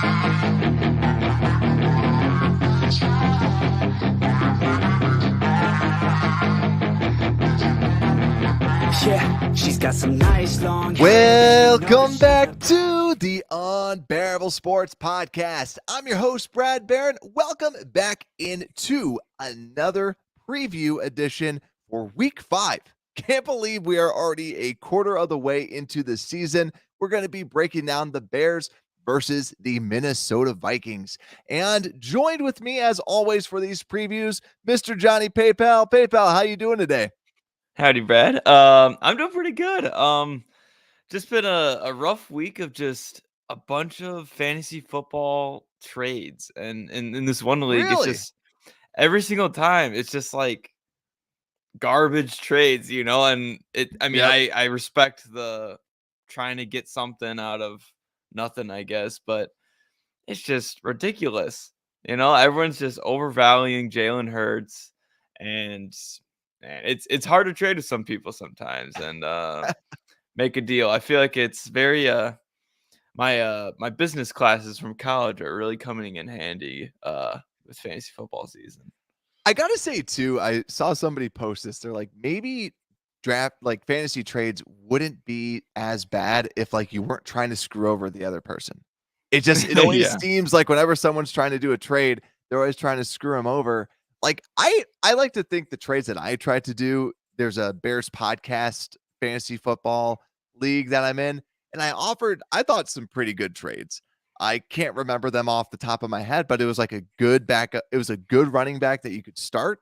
Yeah, she's got some nice long Welcome back to the Unbearable Sports Podcast. I'm your host, Brad Barron. Welcome back into another preview edition for Week 5. Can't believe we are already a quarter of the way into the season. We're going to be breaking down the Bears versus the Minnesota Vikings. And joined with me, as always, for these previews, Mr. Johnny PayPal. PayPal, how you doing today? Howdy, Brad. I'm doing pretty good. Just been a rough week of just a bunch of fantasy football trades, and in this one league, Really? it's just every single time it's just like garbage trades, And I respect the trying to get something out of nothing, I guess, but it's just ridiculous. Everyone's just overvaluing Jalen Hurts, and man, it's hard to trade with some people sometimes and make a deal. I feel like it's very my business classes from college are really coming in handy with fantasy football season. I gotta say too, I saw somebody post this. They're like, maybe draft like fantasy trades wouldn't be as bad if like you weren't trying to screw over the other person. It always Yeah. seems like whenever someone's trying to do a trade, they're always trying to screw them over. Like I like to think the trades that I tried to do, there's a Bears podcast fantasy football league that I'm in, and I thought some pretty good trades. I can't remember them off the top of my head, but it was like a good backup. It was a good running back that you could start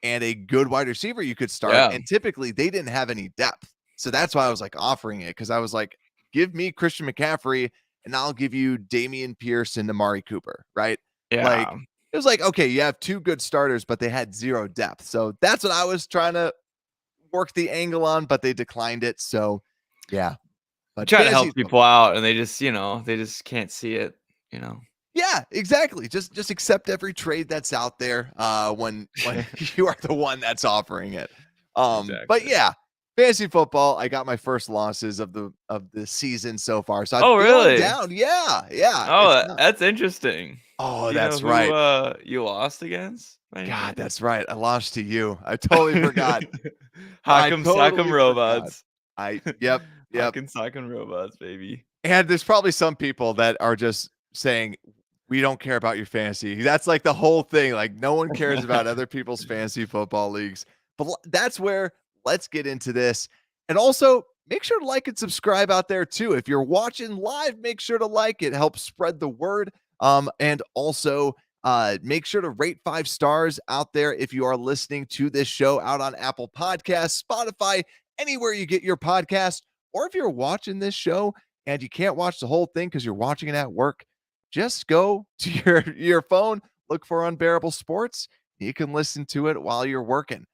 and a good wide receiver you could start. Yeah. And typically they didn't have any depth. So that's why I was like offering it, because I was like, give me Christian McCaffrey and I'll give you Damian Pierce and Amari Cooper, right? Yeah. Like it was like, okay, you have two good starters, but they had zero depth. So that's what I was trying to work the angle on, but they declined it. So yeah. But Trying to fantasy help people out, and they just can't see it. Yeah, exactly. Just accept every trade that's out there when you are the one that's offering it. Exactly. But yeah, fantasy football, I got my first losses of the season so far. So I'm Oh, feeling really? down. Yeah. Oh, that's interesting. Oh, Do you that's know who, right. You lost against? God, that's right. I lost to you. I totally forgot. Sock'em totally robots. Yep. Sock'em robots, baby. And there's probably some people that are just saying, we don't care about your fantasy. That's like the whole thing. Like no one cares about other people's fantasy football leagues. But that's where let's get into this. And also make sure to like and subscribe out there too. If you're watching live, make sure to like it. Helps spread the word. And also make sure to rate 5 stars out there if you are listening to this show out on Apple Podcasts, Spotify, anywhere you get your podcast. Or if you're watching this show and you can't watch the whole thing because you're watching it at work, just go to your phone, look for Unbearable Sports. You can listen to it while you're working.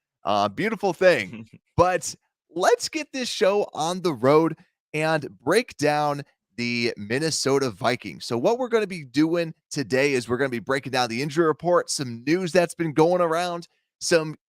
Beautiful thing. But let's get this show on the road and break down the Minnesota Vikings. So what we're going to be doing today is we're going to be breaking down the injury report, some news that's been going around,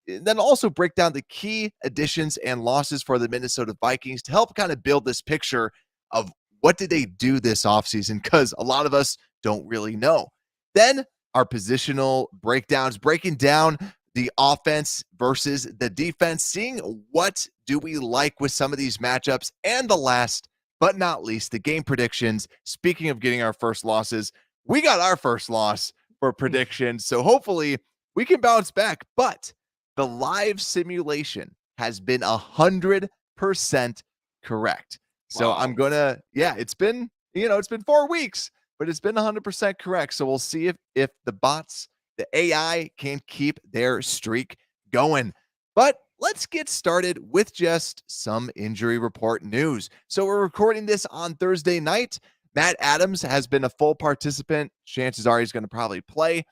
then also break down the key additions and losses for the Minnesota Vikings to help kind of build this picture of what did they do this offseason, because a lot of us don't really know. Then our positional breakdowns, breaking down the offense versus the defense, seeing what do we like with some of these matchups, and the last but not least, the game predictions. Speaking of getting our first losses, we got our first loss for predictions, so hopefully we can bounce back. But the live simulation has been 100% correct. So Wow. I'm gonna, it's been 4 weeks, but it's been 100% correct. So we'll see if the bots, the AI, can keep their streak going. But let's get started with just some injury report news. So we're recording this on Thursday night. Matt Adams has been a full participant. Chances are he's going to probably play.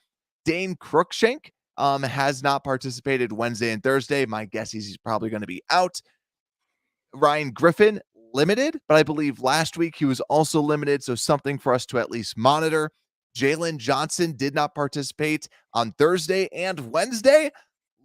Dane Cruikshank has not participated Wednesday and Thursday. My guess is he's probably going to be out. Ryan Griffin, limited, but I believe last week he was also limited, so something for us to at least monitor. Jaylon Johnson did not participate on Thursday and Wednesday.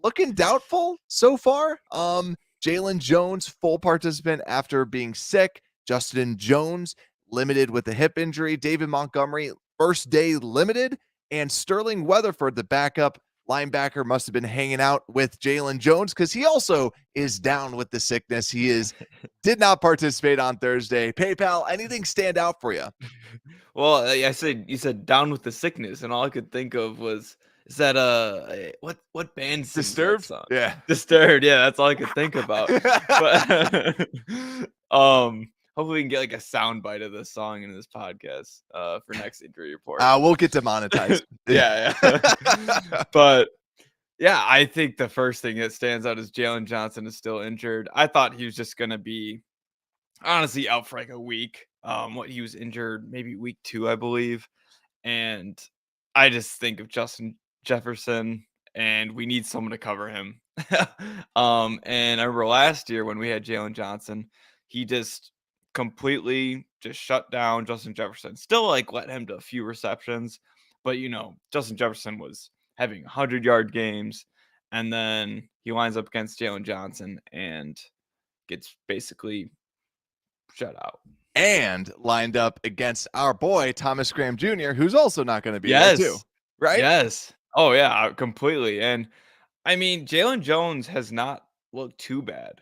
Looking doubtful so far. Jaylon Jones, full participant after being sick. Justin Jones, limited with a hip injury. David Montgomery, first day limited, and Sterling Weatherford, the backup linebacker, must have been hanging out with Jaylon Jones because he also is down with the sickness. Did not participate on Thursday. PayPal, anything stand out for you? Well, you said down with the sickness, and all I could think of was, is that what band sings that Disturbed? song? Yeah. Disturbed. Yeah, that's all I could think about. But hopefully we can get like a sound bite of this song in this podcast for next injury report. We'll get demonetized. Yeah. But yeah, I think the first thing that stands out is Jaylon Johnson is still injured. I thought he was just gonna be honestly out for like a week. He was injured maybe week 2, I believe. And I just think of Justin Jefferson, and we need someone to cover him. And I remember last year when we had Jaylon Johnson, he just completely just shut down Justin Jefferson. Still like let him to a few receptions, but Justin Jefferson was having 100-yard games, and then he lines up against Jaylon Johnson and gets basically shut out. And lined up against our boy Thomas Graham Jr., who's also not going to be Yes. there too, right? Yes. Oh yeah, completely. And I mean, Jaylon Jones has not looked too bad.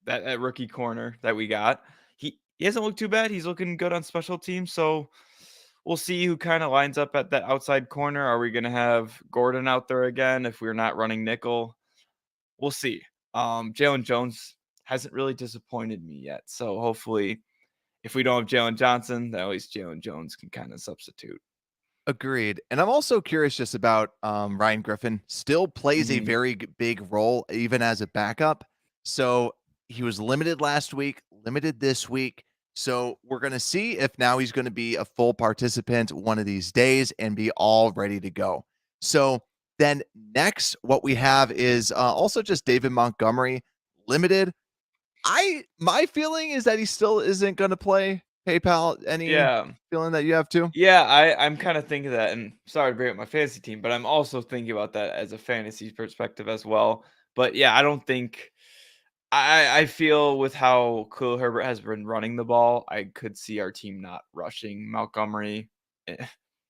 That rookie corner that we got, he hasn't looked too bad. He's looking good on special teams. So we'll see who kind of lines up at that outside corner. Are we going to have Gordon out there again if we're not running nickel? We'll see. Jaylon Jones hasn't really disappointed me yet. So hopefully, if we don't have Jaylon Johnson, then at least Jaylon Jones can kind of substitute. Agreed. And I'm also curious just about Ryan Griffin. Still plays a very big role, even as a backup. So he was limited last week, limited this week. So we're going to see if now he's going to be a full participant one of these days and be all ready to go. So then next, what we have is also just David Montgomery, limited. My feeling is that he still isn't going to play. PayPal, any feeling that you have too? Yeah, I'm kind of thinking that, and sorry to bring up my fantasy team, but I'm also thinking about that as a fantasy perspective as well. But yeah, I don't think I feel with how Khalil Herbert has been running the ball, I could see our team not rushing Montgomery,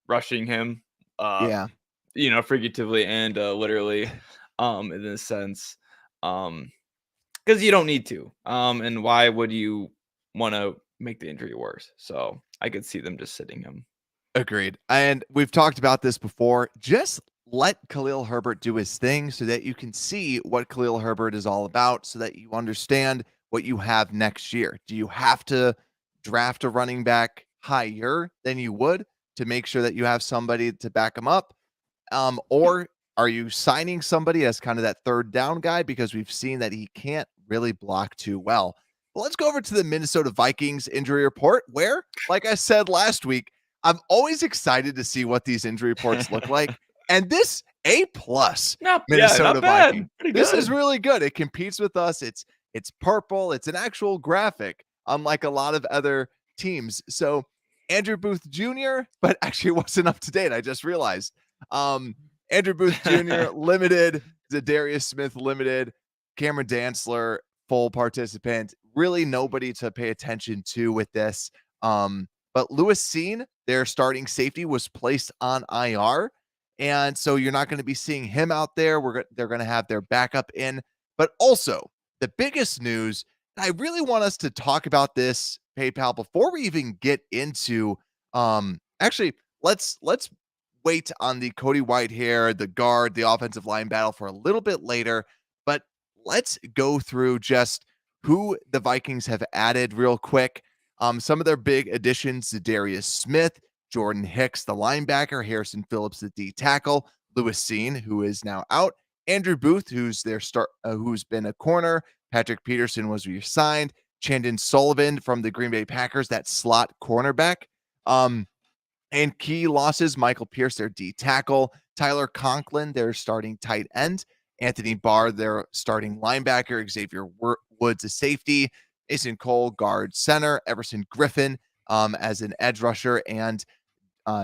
rushing him, figuratively and literally, in a sense, because you don't need to, and why would you want to make the injury worse? So I could see them just sitting him. Agreed. And we've talked about this before. Just let Khalil Herbert do his thing so that you can see what Khalil Herbert is all about, so that you understand what you have next year. Do you have to draft a running back higher than you would to make sure that you have somebody to back him up? Or are you signing somebody as kind of that third down guy, because we've seen that he can't really block too well? But let's go over to the Minnesota Vikings injury report, where, like I said last week, I'm always excited to see what these injury reports look like. And this A+ Minnesota Viking. This is really good. It competes with us. It's purple. It's an actual graphic, unlike a lot of other teams. So Andrew Booth Jr., but actually it wasn't up to date. I just realized. Andrew Booth Jr. limited, Zadarius Smith limited, Cameron Dantzler full participant. Really nobody to pay attention to with this. But Lewis Seen, their starting safety, was placed on IR. And so you're not going to be seeing him out there. They're going to have their backup in. But also, the biggest news, and I really want us to talk about this, PayPal, before we even get into actually, let's wait on the Cody Whitehair, the guard, the offensive line battle for a little bit later. But let's go through just who the Vikings have added real quick. Some of their big additions: Zadarius Smith, Jordan Hicks, the linebacker, Harrison Phillips, the D tackle, Lewis Seen, who is now out, Andrew Booth, who's who's been a corner, Patrick Peterson was re-signed, Chandon Sullivan from the Green Bay Packers, that slot cornerback. And key losses: Michael Pierce, their D tackle, Tyler Conklin, their starting tight end, Anthony Barr, their starting linebacker, Xavier Woods, a safety, Mason Cole, guard center, Everson Griffin as an edge rusher, and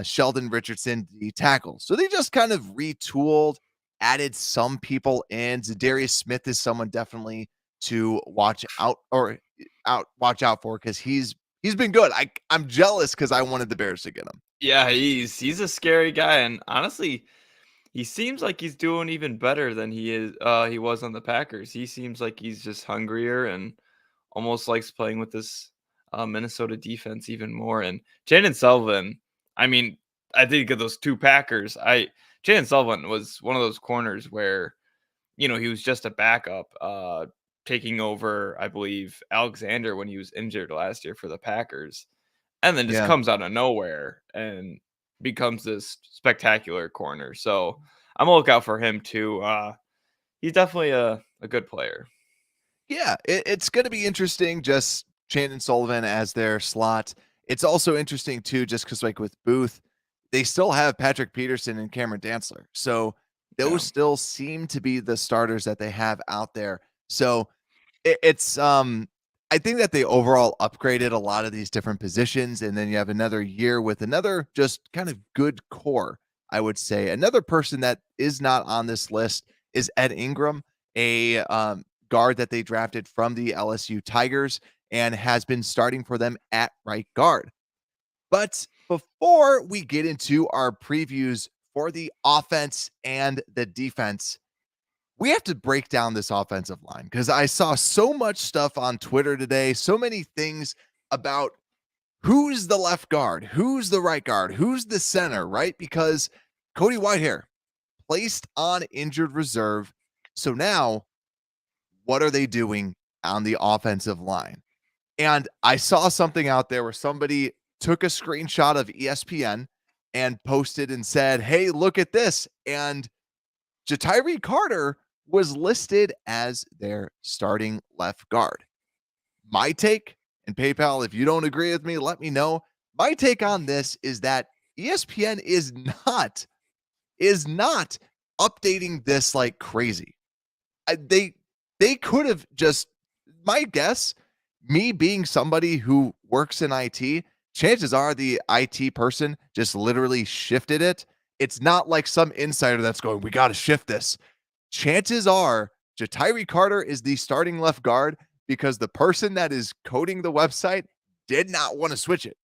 Sheldon Richardson, the tackle. So they just kind of retooled, added some people in. Zadarius Smith is someone definitely to watch out for, because he's He's been good. I'm jealous because I wanted the Bears to get him. Yeah, he's a scary guy, and honestly, he seems like he's doing even better than he was on the Packers. He seems like he's just hungrier and almost likes playing with this Minnesota defense even more. And Jaden Sullivan, I mean, I think of those two Packers. Jaden Sullivan was one of those corners where, he was just a backup, taking over, I believe, Alexander when he was injured last year for the Packers, and then just Yeah. comes out of nowhere and becomes this spectacular corner. So I'm a lookout for him too. He's definitely a good player. Yeah, it's going to be interesting. Just Chandon Sullivan as their slot. It's also interesting too, just because like with Booth, they still have Patrick Peterson and Cameron Dantzler, so those Yeah. still seem to be the starters that they have out there. So it's I think that they overall upgraded a lot of these different positions, and then you have another year with another just kind of good core. I would say another person that is not on this list is Ed Ingram, a guard that they drafted from the LSU Tigers and has been starting for them at right guard. But before we get into our previews for the offense and the defense, we have to break down this offensive line because I saw so much stuff on Twitter today, so many things about who's the left guard, who's the right guard, who's the center, right? Because Cody Whitehair placed on injured reserve. So now, what are they doing on the offensive line? And I saw something out there where somebody took a screenshot of ESPN and posted and said, hey, look at this. And Ja'Tyre Carter was listed as their starting left guard. My take, and PayPal, if you don't agree with me, let me know. My take on this is that ESPN is not updating this like crazy. They could have just, my guess, me being somebody who works in IT, chances are the IT person just literally shifted it. It's not like some insider that's going, we got to shift this. Chances are Ja'Tyre Carter is the starting left guard because the person that is coding the website did not want to switch it.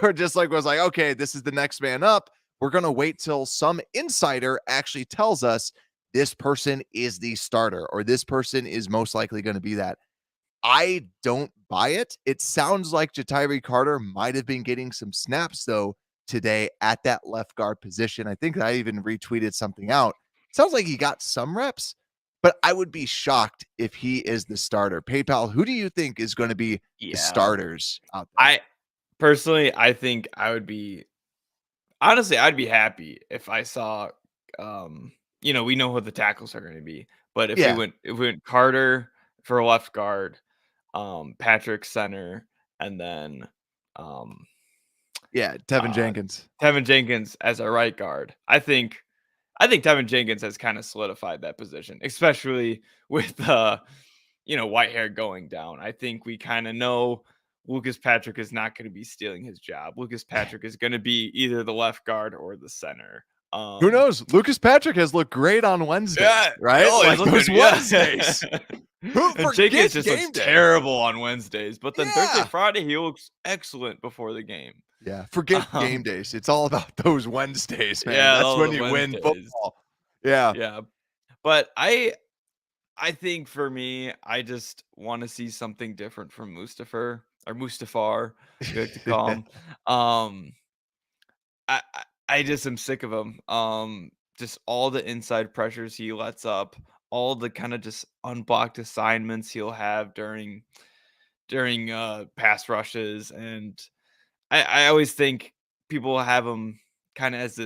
Or just like was like, okay, this is the next man up. We're going to wait till some insider actually tells us this person is the starter or this person is most likely going to be that. I don't buy it. It sounds like Ja'Tyre Carter might have been getting some snaps though today at that left guard position. I think I even retweeted something out. Sounds like he got some reps, but I would be shocked if he is the starter. PayPal, who do you think is going to be the starters out there? I think I'd be happy if I saw, we know what the tackles are going to be, but if we went Carter for left guard, Patrick center, and then, Tevin Jenkins. Tevin Jenkins as a right guard. I think Tevin Jenkins has kind of solidified that position, especially with Whitehair going down. I think we kind of know Lucas Patrick is not going to be stealing his job. Lucas Patrick is going to be either the left guard or the center. Who knows? Lucas Patrick has looked great on Wednesday, right? Oh, those Wednesdays. Jenkins just looks terrible on Wednesdays, but then Thursday, Friday, he looks excellent before the game. Yeah, forget game days. It's all about those Wednesdays, man. Yeah, that's when you win football. Yeah. Yeah. But I think for me, I just want to see something different from Mustafar, we like to call him. I just am sick of him. Just all the inside pressures he lets up, all the kind of just unblocked assignments he'll have during pass rushes, and I always think people have him kind of as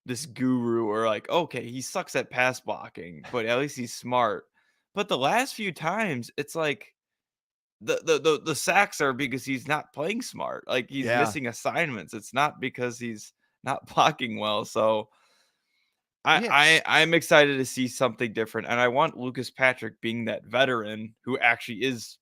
this guru, or like, okay, he sucks at pass blocking, but at least he's smart. But the last few times, it's like the sacks are because he's not playing smart. Like he's missing assignments. It's not because he's not blocking well. So I'm excited to see something different, and I want Lucas Patrick, being that veteran who actually is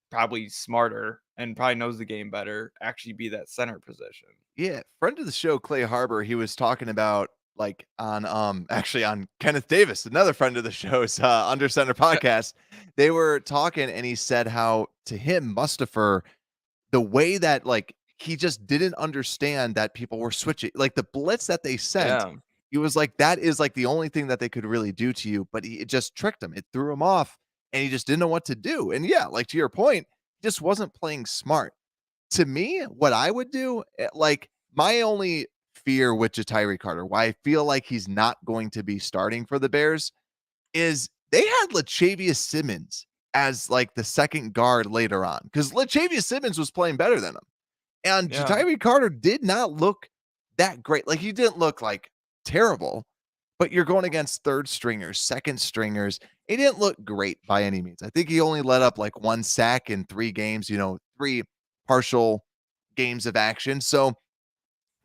probably smarter and probably knows the game better, actually be that center position. Yeah, friend of the show, Clay Harbor, he was talking about like on actually on Kenneth Davis, another friend of the show's Under Center podcast. They were talking and he said how to him Mustapher the way that like he just didn't understand that people were switching. Like the blitz that they sent, Yeah. he was like, that is like the only thing that they could really do to you. But it just tricked him. It threw him off and he just didn't know what to do. And yeah, like to your point, he just wasn't playing smart. To me, what I would do, like my only fear with Ja'Tyre Carter, why I feel like he's not going to be starting for the Bears, is they had Lachavious Simmons as like the second guard later on because Lachavious Simmons was playing better than him. And Yeah. Ja'Tyre Carter did not look that great. Like he didn't look like terrible, but you're going against third stringers, second stringers. He didn't look great by any means. I think he only let up like 1 sack in 3 games, 3 partial games of action. So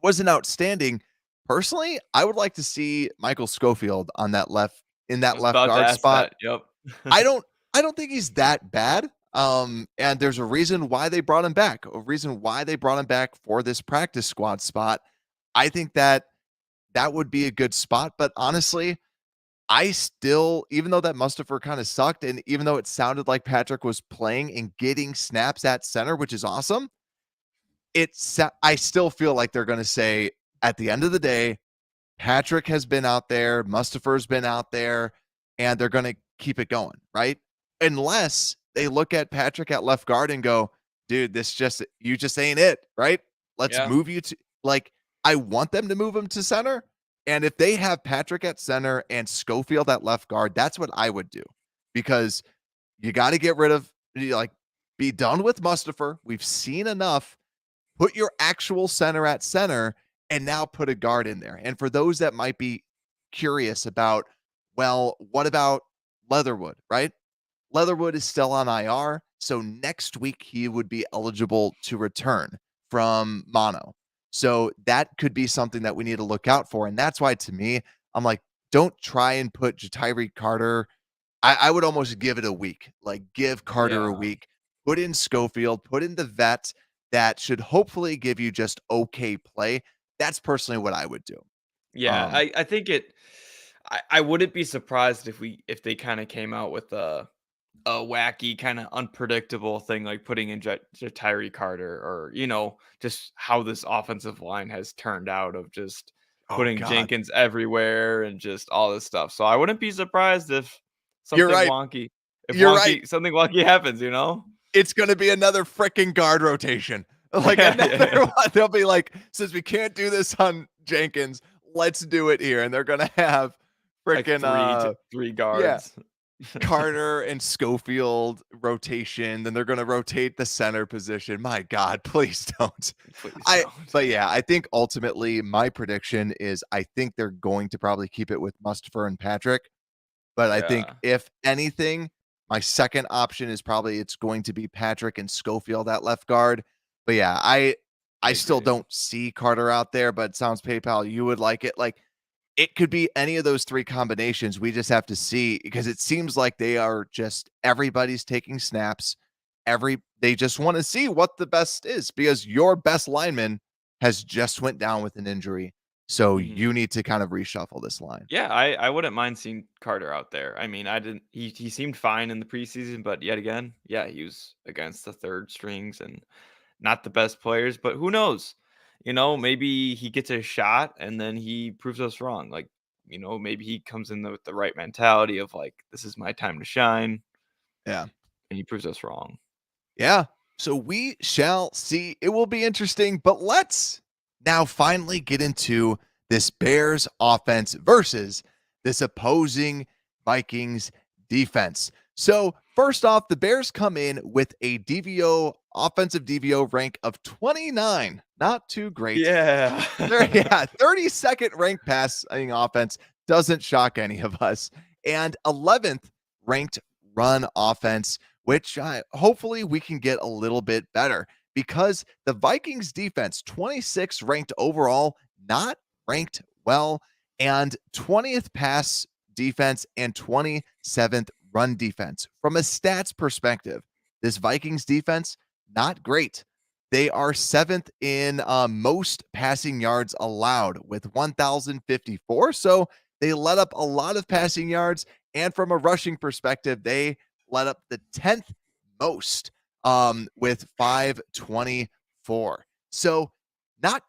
wasn't outstanding. Personally, I would like to see Michael Schofield on that left I was left about to guard ask spot. that. Yep. I don't think he's that bad. And there's a reason why they brought him back. A reason why they brought him back for this practice squad spot. I think that would be a good spot, but honestly, I still, even though that Mustafa kind of sucked, and even though it sounded like Patrick was playing and getting snaps at center, which is awesome, I still feel like they're going to say at the end of the day, Patrick has been out there, Mustafa's been out there, and they're going to keep it going, right? Unless they look at Patrick at left guard and go, dude, you just ain't it, right? Let's move you to, like, I want them to move him to center. And if they have Patrick at center and Schofield at left guard, that's what I would do, because you got to get rid of, be done with Mustafa. We've seen enough. Put your actual center at center and now put a guard in there. And for those that might be curious about, well, what about Leatherwood, right? Leatherwood is still on IR. So next week he would be eligible to return from mono. So that could be something that we need to look out for. And that's why, to me, I'm like, don't try and put Ja'Tyre Carter. I would almost give it a week. Like, give Carter a week. Put in Schofield. Put in the vet that should hopefully give you just okay play. That's personally what I would do. Yeah, I think I wouldn't be surprised if they kind of came out with a wacky, kind of unpredictable thing, like putting in Ja'Tyre Carter, or just how this offensive line has turned out, of just putting Jenkins everywhere and just all this stuff. So I wouldn't be surprised if something wonky, something wonky happens. It's going to be another freaking guard rotation. Like they'll be like, since we can't do this on Jenkins, let's do it here. And they're going to have freaking like three guards. Yeah. Carter and Schofield rotation. Then they're going to rotate the center position. My God, please don't. But yeah, I think ultimately my prediction is I think they're going to probably keep it with Mustafa and Patrick. But I think if anything, my second option is probably it's going to be Patrick and Schofield at left guard. But yeah, I still don't see Carter out there, but it sounds, PayPal, you would like it. Like, it could be any of those 3 combinations. We just have to see, because it seems like they are just, everybody's taking snaps. They just want to see what the best is, because your best lineman has just went down with an injury. So you need to kind of reshuffle this line. Yeah, I wouldn't mind seeing Carter out there. I mean, he seemed fine in the preseason, but yet again, yeah, he was against the third strings and not the best players, but who knows? Maybe he gets a shot and then he proves us wrong. Like, maybe he comes in with the right mentality of like, this is my time to shine. Yeah. And he proves us wrong. Yeah. So we shall see. It will be interesting, but let's now finally get into this Bears offense versus this opposing Vikings defense. So first off, the Bears come in with a offensive DVO rank of 29. Not too great. Yeah. 32nd ranked passing offense. Doesn't shock any of us. And 11th ranked run offense, which hopefully we can get a little bit better, because the Vikings defense, 26th ranked overall, not ranked well, and 20th pass defense and 27th run defense. From a stats perspective, this Vikings defense, not great. They are 7th in most passing yards allowed with 1,054. So they let up a lot of passing yards. And from a rushing perspective, they let up the 10th most with 524. So not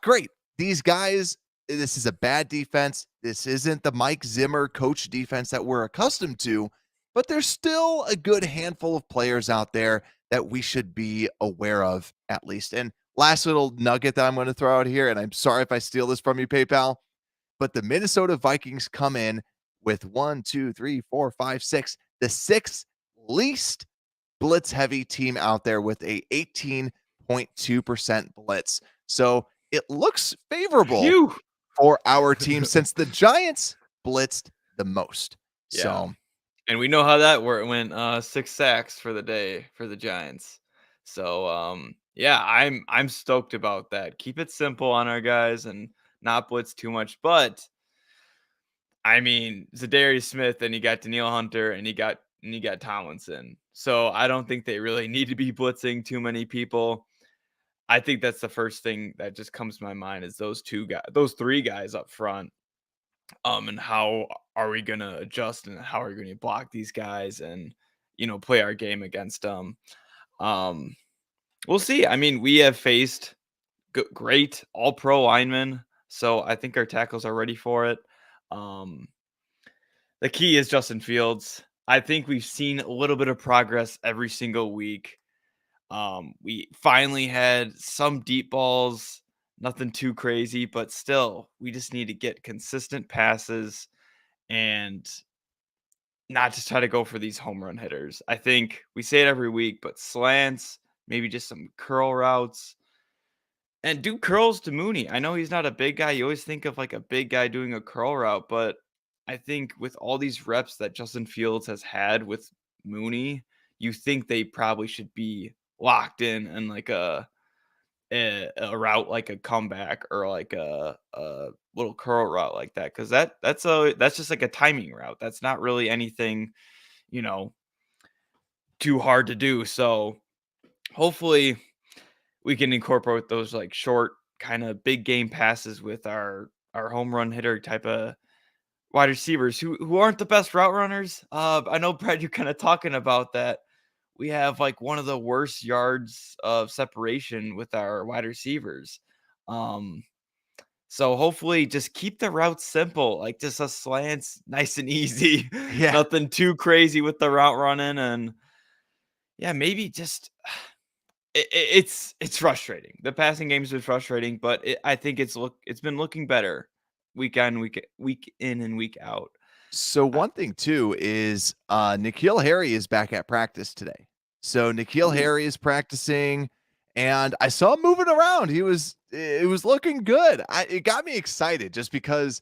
great. These guys, this is a bad defense. This isn't the Mike Zimmer coach defense that we're accustomed to, but there's still a good handful of players out there that we should be aware of at least. And last little nugget that I'm going to throw out here, and I'm sorry if I steal this from you, PayPal, but the Minnesota Vikings come in with 1, 2, 3, 4, 5, 6, the sixth least blitz heavy team out there with a 18.2% blitz. So it looks favorable Phew. for our team since the Giants blitzed the most. Yeah. So, and we know how that went. 6 sacks for the day for the Giants. So yeah, I'm stoked about that. Keep it simple on our guys and not blitz too much. But I mean, Zadarius Smith, and you got Danielle Hunter, and you got Tomlinson. So I don't think they really need to be blitzing too many people. I think that's the first thing that just comes to my mind is those three guys up front. And how are we going to adjust and how are we going to block these guys and, play our game against them? We'll see. I mean, we have faced great all-pro linemen, so I think our tackles are ready for it. The key is Justin Fields. I think we've seen a little bit of progress every single week. We finally had some deep balls, nothing too crazy, but still, we just need to get consistent passes and not just try to go for these home run hitters. I think we say it every week, but slants, maybe just some curl routes, and do curls to Mooney. I know he's not a big guy. You always think of like a big guy doing a curl route, but I think with all these reps that Justin Fields has had with Mooney, you think they probably should be locked in and like a route like a comeback or like a little curl route like that, because that's just like a timing route. That's not really anything too hard to do. So hopefully we can incorporate those like short kind of big game passes with our home run hitter type of wide receivers who aren't the best route runners. I know, Brad, you're kind of talking about that. We have like one of the worst yards of separation with our wide receivers. So hopefully just keep the route simple, like just a slants, nice and easy. yeah. Nothing too crazy with the route running. And yeah, maybe just it's frustrating. The passing games are frustrating, but I think it's been looking better week in and week out. So one thing too is N'Keal Harry is back at practice today. So N'Keal Harry is practicing, and I saw him moving around. It was looking good. It got me excited just because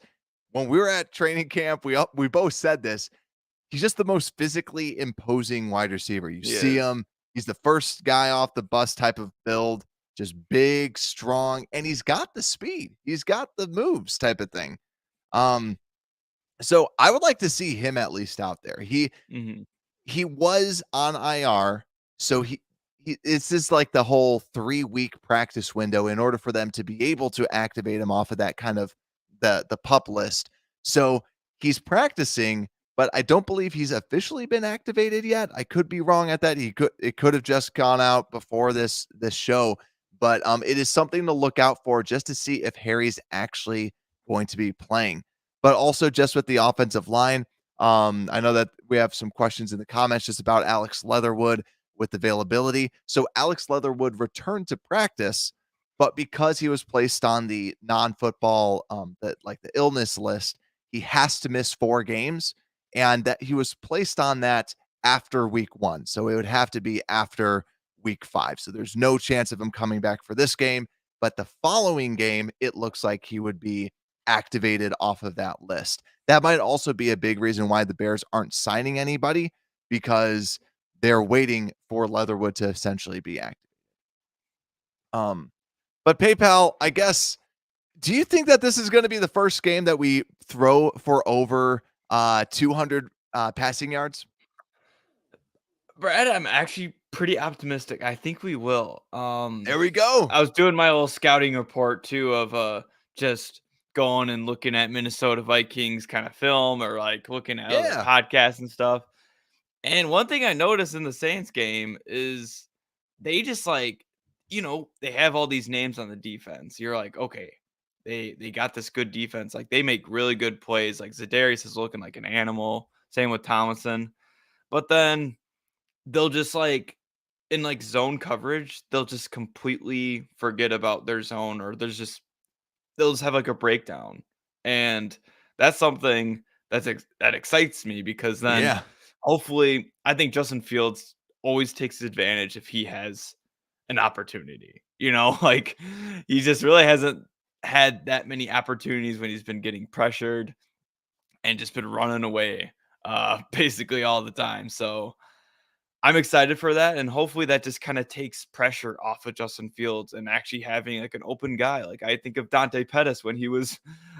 when we were at training camp, we both said this. He's just the most physically imposing wide receiver. You see him. He's the first guy off the bus type of build, just big, strong, and he's got the speed. He's got the moves type of thing. So I would like to see him at least out there. He was on IR, so it's just like the whole 3-week practice window in order for them to be able to activate him off of that kind of the pup list. So he's practicing, but I don't believe he's officially been activated yet. I could be wrong at that. It could have just gone out before this show, but it is something to look out for just to see if Harry's actually going to be playing. But also just with the offensive line, I know that we have some questions in the comments just about Alex Leatherwood with availability. So Alex Leatherwood returned to practice, but because he was placed on the non-football, the illness list, he has to miss 4 games, and that he was placed on that after week 1. So it would have to be after week 5. So there's no chance of him coming back for this game, but the following game, it looks like he would be activated off of that list. That might also be a big reason why the Bears aren't signing anybody, because they're waiting for Leatherwood to essentially be activated. But PayPal, I guess, do you think that this is going to be the first game that we throw for over 200 passing yards? Brad, I'm actually pretty optimistic. I think we will. There we go. I was doing my little scouting report too of just going and looking at Minnesota Vikings kind of film or like looking at other podcasts and stuff. And one thing I noticed in the Saints game is they just like, they have all these names on the defense. You're like, okay, they got this good defense. Like they make really good plays. Like Za'Darius is looking like an animal. Same with Tomlinson. But then they'll just like in like zone coverage, they'll just completely forget about their zone, or they'll just have like a breakdown. And that's something that excites me, because then Yeah. hopefully I think Justin Fields always takes advantage if he has an opportunity. Like he just really hasn't had that many opportunities when he's been getting pressured and just been running away basically all the time. So I'm excited for that, and hopefully that just kind of takes pressure off of Justin Fields and actually having like an open guy. Like I think of Dante Pettis when he was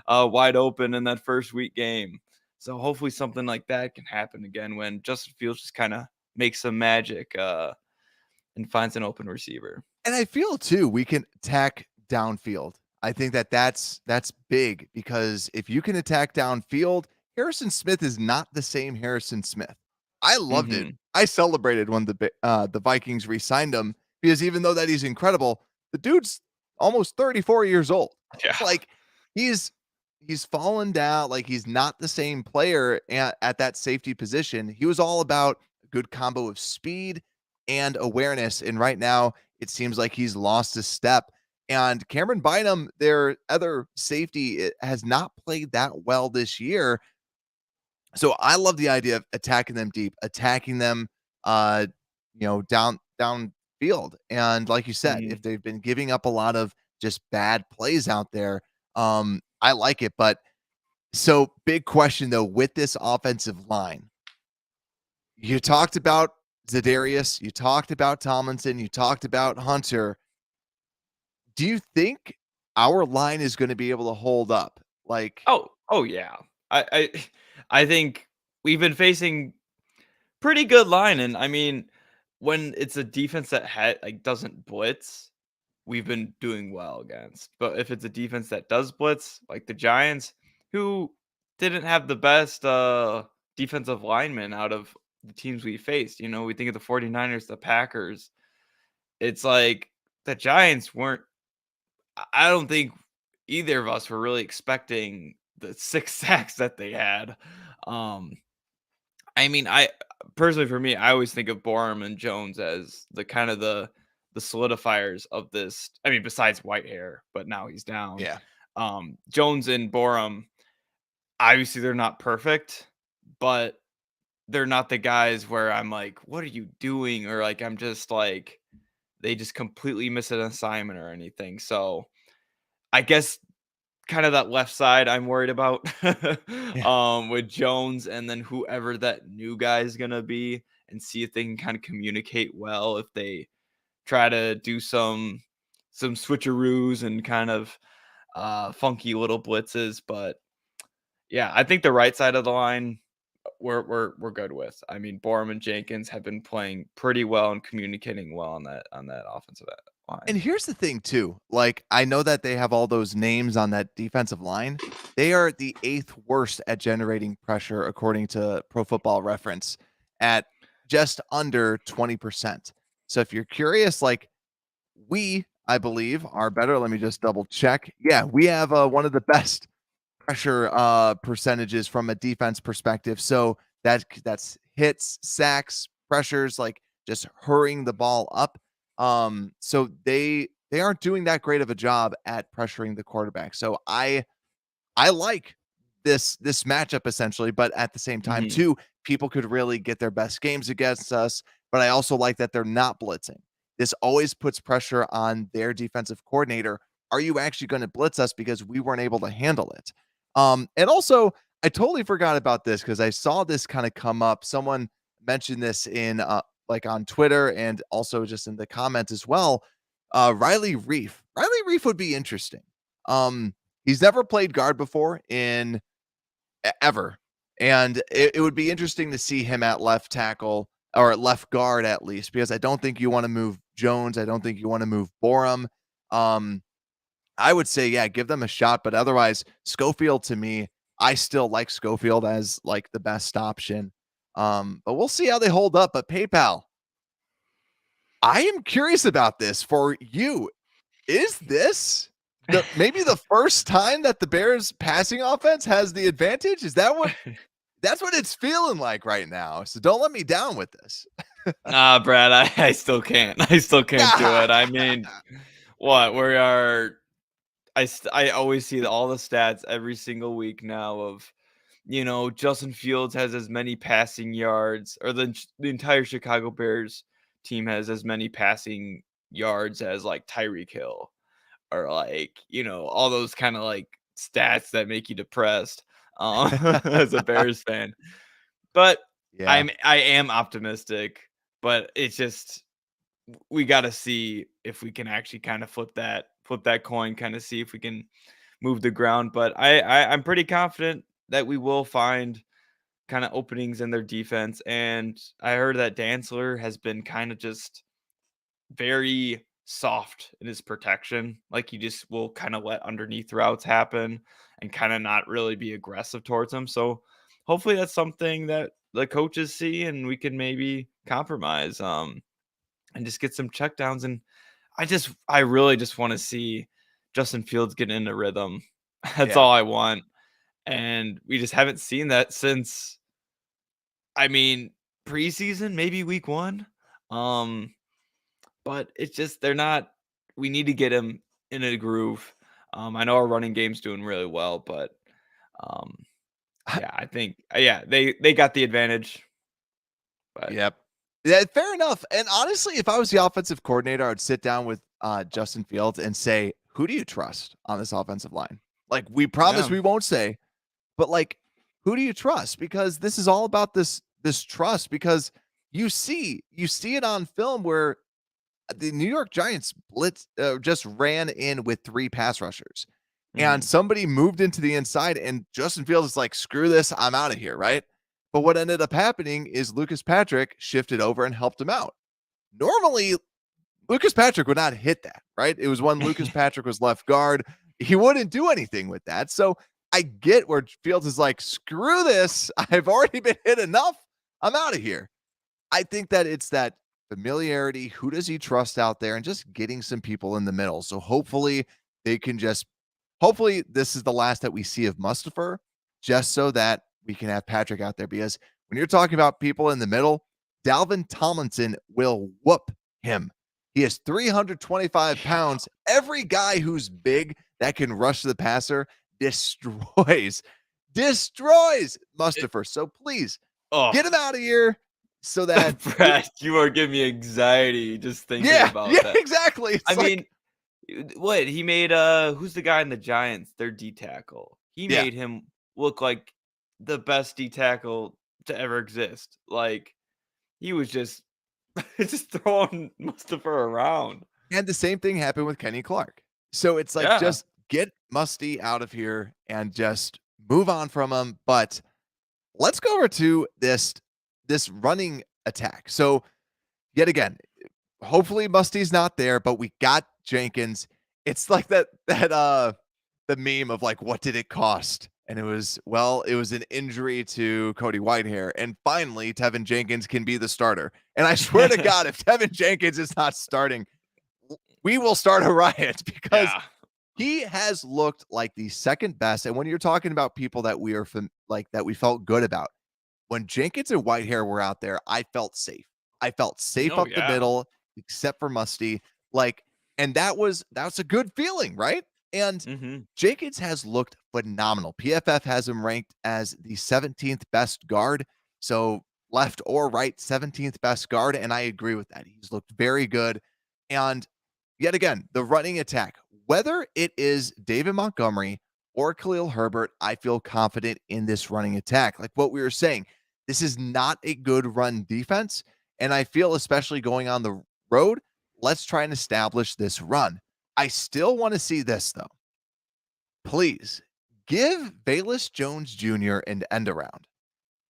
wide open in that first week game. So hopefully something like that can happen again when Justin Fields just kind of makes some magic and finds an open receiver. And I feel too, we can attack downfield. I think that's big, because if you can attack downfield, Harrison Smith is not the same Harrison Smith. I loved it. Mhm. I celebrated when the Vikings re-signed him, because even though that he's incredible, the dude's almost 34 years old. Yeah. Like he's fallen down. Like he's not the same player at that safety position. He was all about a good combo of speed and awareness, and right now it seems like he's lost a step. And Cameron Bynum, their other safety, has not played that well this year. So I love the idea of attacking them deep, attacking them, uh, downfield. And like you said, if Mhm. they've been giving up a lot of just bad plays out there, I like it. But so big question though, with this offensive line, you talked about Za'Darius, you talked about Tomlinson, you talked about Hunter. Do you think our line is going to be able to hold up? Like, Oh yeah. I I think we've been facing pretty good line, and I mean, when it's a defense that doesn't blitz, we've been doing well against. But if it's a defense that does blitz, like the Giants, who didn't have the best defensive linemen out of the teams we faced, we think of the 49ers, the Packers. It's like the Giants weren't I don't think either of us were really expecting the 6 sacks that they had. Um I mean, I personally, for me, I always think of Borum and Jones as the kind of the solidifiers of this. I mean, besides Whitehair, but now he's down. yeah, Jones and Borum, obviously they're not perfect, but they're not the guys where I'm like, what are you doing? Or like I'm just like they just completely miss an assignment or anything. So I guess kind of that left side I'm worried about yeah. with Jones, and then whoever that new guy is gonna be, and see if they can kind of communicate well, if they try to do some switcheroos and kind of funky little blitzes. But yeah, I think the right side of the line we're good with. I mean, Borum and Jenkins have been playing pretty well and communicating well on that offensive And line. here's the thing too, like, I know that they have all those names on that defensive line. They are the 8th worst at generating pressure according to Pro Football Reference, at just under 20%. So if you're curious, like, I believe, are better. Let me just double check. Yeah, we have one of the best pressure percentages from a defense perspective. So that's hits, sacks, pressures, like just hurrying the ball up. So they aren't doing that great of a job at pressuring the quarterback. So I like this matchup essentially, but at the same time Mhm. too, people could really get their best games against us. But I also like that they're not blitzing. This always puts pressure on their defensive coordinator. Are you actually going to blitz us because we weren't able to handle it? And also, I totally forgot about this because I saw this kind of come up. Someone mentioned this in like on Twitter and also just in the comments as well. Riley Reef. Riley Reef would be interesting. He's never played guard before in ever. And it would be interesting to see him at left tackle or at left guard at least, because I don't think you want to move Jones. I don't think you want to move Borum. Um, I would say, yeah, give them a shot. But otherwise, Schofield to me, I still like Schofield as like the best option. But we'll see how they hold up. But PayPal, I am curious about this for you. Is this maybe the first time that the Bears passing offense has the advantage? Is that what that's what it's feeling like right now? So don't let me down with this. Nah, Brad, I still can't. I still can't do it. I mean, what we are. I always see all the stats every single week now of, Justin Fields has as many passing yards, or the entire Chicago Bears team has as many passing yards as like Tyreek Hill, or like, all those kind of like stats that make you depressed as a Bears fan. But Yeah. I am optimistic, but it's just we got to see if we can actually kind of flip that coin, kind of see if we can move the ground. But I'm pretty confident that we will find kind of openings in their defense. And I heard that Dantzler has been kind of just very soft in his protection. Like he just will kind of let underneath routes happen and kind of not really be aggressive towards them. So hopefully that's something that the coaches see and we can maybe compromise and just get some checkdowns. And I really just want to see Justin Fields get into rhythm. That's all I want. And we just haven't seen that since, I mean, preseason, maybe week 1. But it's just we need to get him in a groove. I know our running game's doing really well, but yeah, I think they got the advantage. But Yep. Yeah, fair enough. And honestly, if I was the offensive coordinator, I'd sit down with Justin Fields and say, who do you trust on this offensive line? Like, we promise we won't say, but like, who do you trust? Because this is all about this trust, because you see it on film where the New York Giants just ran in with 3 pass rushers, and somebody moved into the inside, and Justin Fields is like, screw this, I'm out of here, right? But what ended up happening is Lucas Patrick shifted over and helped him out. Normally, Lucas Patrick would not hit that, right? It was when Lucas Patrick was left guard. He wouldn't do anything with that. So I get where Fields is like, screw this. I've already been hit enough. I'm out of here. I think that it's that familiarity. Who does he trust out there, and just getting some people in the middle. So hopefully this is the last that we see of Mustipher, just so that we can have Patrick out there, because when you're talking about people in the middle, Dalvin Tomlinson will whoop him. He is 325 pounds. Every guy who's big that can rush the passer destroys Mustipher. So please get him out of here so that Brad, you are giving me anxiety just thinking about that. Exactly. It's mean, what he made who's the guy in the Giants, their D tackle? He made him look like the best D tackle to ever exist. Like he was just throwing Mustipher around. And the same thing happened with Kenny Clark. So it's like, just get Musty out of here and just move on from him. But let's go over to this running attack. So yet again, hopefully Musty's not there, but we got Jenkins. It's like that the meme of like, what did it cost? And it was an injury to Cody Whitehair. And finally, Tevin Jenkins can be the starter. And I swear to God, if Tevin Jenkins is not starting, we will start a riot, because he has looked like the second best. And when you're talking about people that we felt good about, when Jenkins and Whitehair were out there, I felt safe. I felt safe up the middle, except for Musty. And that's a good feeling, right? And Jenkins has looked phenomenal. PFF has him ranked as the 17th best guard. So left or right, 17th best guard. And I agree with that. He's looked very good. And yet again, the running attack, whether it is David Montgomery or Khalil Herbert, I feel confident in this running attack. Like what we were saying, this is not a good run defense. And I feel, especially going on the road, let's try and establish this run. I still want to see this, though. Please give Velus Jones Jr. an end around.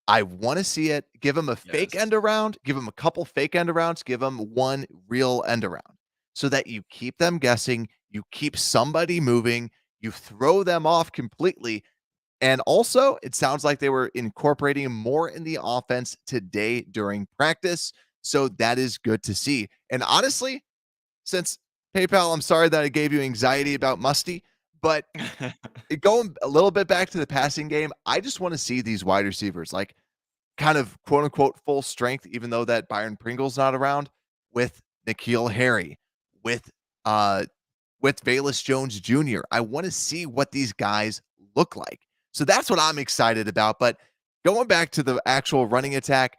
I want to see it. Give him a fake end around. Give him a couple fake end arounds. Give him one real end around, so that you keep them guessing. You keep somebody moving. You throw them off completely. And also, it sounds like they were incorporating more in the offense today during practice. So that is good to see. And honestly, since PayPal, I'm sorry that I gave you anxiety about Musty, but going a little bit back to the passing game, I just want to see these wide receivers like kind of quote unquote full strength, even though that Byron Pringle's not around, with N'Keal Harry, with Velus Jones Jr. I want to see what these guys look like. So that's what I'm excited about. But going back to the actual running attack,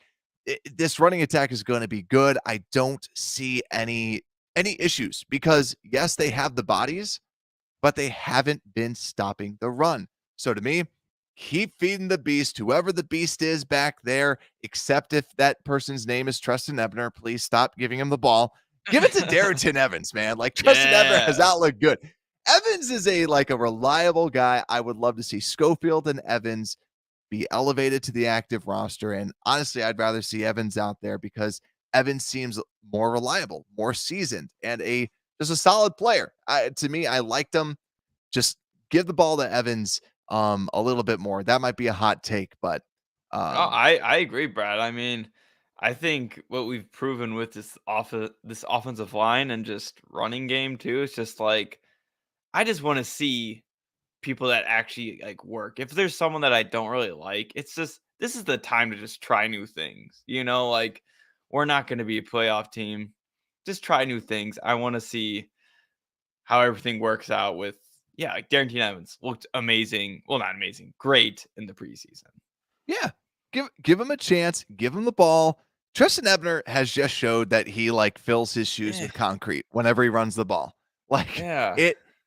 this running attack is going to be good. I don't see any issues because yes, they have the bodies, but they haven't been stopping the run. So to me, keep feeding the beast, whoever the beast is back there, except if that person's name is Treston Ebner. Please stop giving him the ball. Give it to Darrington Evans, man. Like Treston Ebner has not looked good. Evans is a reliable guy. I would love to see Schofield and Evans be elevated to the active roster. And honestly, I'd rather see Evans out there because Evans seems more reliable, more seasoned, and just a solid player. To me, I liked him. Just give the ball to Evans a little bit more. That might be a hot take, but I agree, Brad. I mean, I think what we've proven with this offensive line and just running game too is just like I just want to see people that actually like work. If there's someone that I don't really like, it's just this is the time to just try new things. Like we're not going to be a playoff team. Just try new things. I want to see how everything works out with like Darrington Evans looked amazing. Well, not amazing, great in the preseason. Yeah. Give him a chance, give him the ball. Treston Ebner has just showed that he fills his shoes with concrete whenever he runs the ball.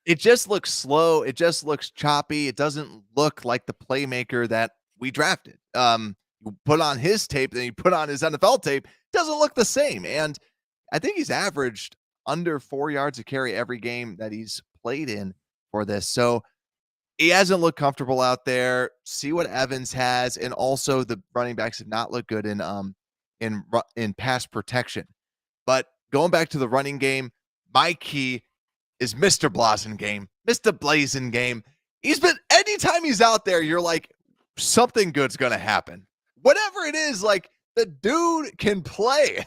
It just looks slow. It just looks choppy. It doesn't look like the playmaker that we drafted. You put on his tape, then you put on his NFL tape, doesn't look the same. And I think he's averaged under 4 yards a carry every game that he's played in for this. So he hasn't looked comfortable out there. See what Evans has, and also the running backs have not looked good in pass protection. But going back to the running game, my key is Mr. Blasingame, Mr. Blasingame. Anytime he's out there, you're like, something good's gonna happen. Whatever it is, the dude can play.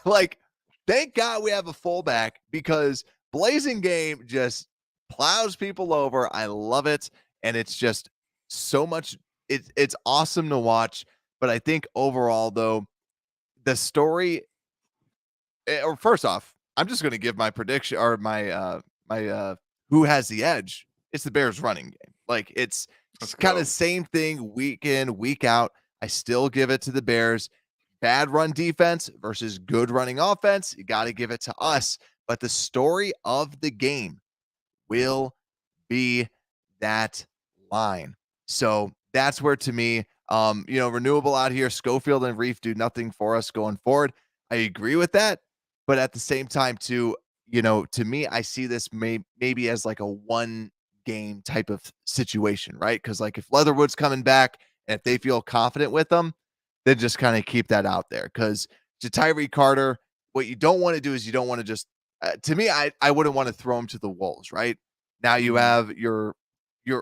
Thank God we have a fullback because Blasingame just plows people over. I love it. And it's just so much. It's awesome to watch. But I think overall, though, the story, or first off, I'm just going to give my prediction or my who has the edge. It's the Bears running game. It's kind of same thing week in, week out. I still give it to the Bears. Bad run defense versus good running offense. You got to give it to us. But the story of the game will be that line. So that's where, to me, renewable out here, Schofield and Reef do nothing for us going forward. I agree with that. But at the same time, too, to me, I see this maybe as a one game type of situation, right? Because if Leatherwood's coming back and if they feel confident with them, then just kind of keep that out there. Because to Tyree Carter, what you don't want to do is you don't want to just, to me, I wouldn't want to throw him to the wolves, right? Now you have your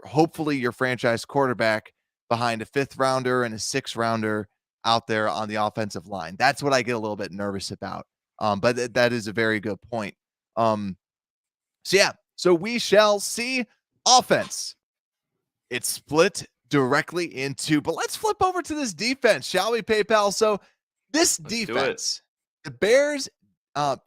hopefully your franchise quarterback behind a 5th rounder and a 6th rounder out there on the offensive line. That's what I get a little bit nervous about. But that is a very good point. So we shall see. Offense. It's split directly into, but let's flip over to this defense, shall we, PayPal? So this defense, the Bears,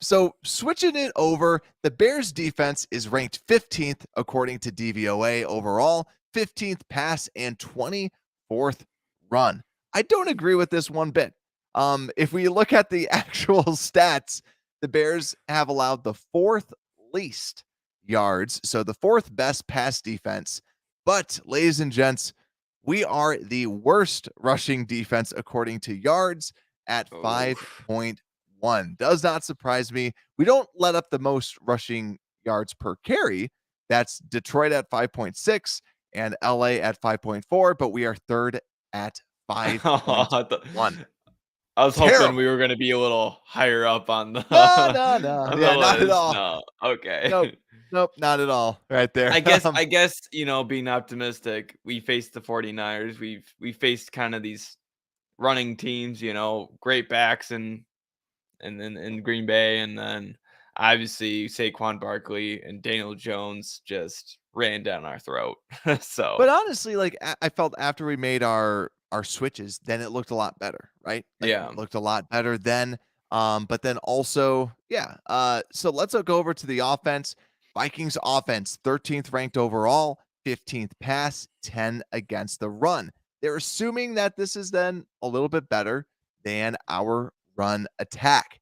so switching it over, the Bears defense is ranked 15th according to DVOA overall, 15th pass and 24th run. I don't agree with this one bit. If we look at the actual stats, the Bears have allowed the 4th least yards, so the 4th best pass defense. But ladies and gents, we are the worst rushing defense according to yards at 5.1. Does not surprise me. We don't let up the most rushing yards per carry. That's Detroit at 5.6 and LA at 5.4, but we are 3rd at 5.1. I was hoping we were going to be a little higher up on the No. Yeah, not at all. No. Okay. Nope, not at all. Right there. I guess, being optimistic, we faced the 49ers. We faced kind of these running teams, great backs and and then in Green Bay, and then obviously Saquon Barkley and Daniel Jones just ran down our throat. But So honestly, like I felt after we made our switches, then it looked a lot better, right? Like yeah. it looked a lot better then. But then also, yeah. So let's go over to the offense. Vikings offense, 13th ranked overall, 15th pass, 10 against the run. They're assuming that this is then a little bit better than our run attack.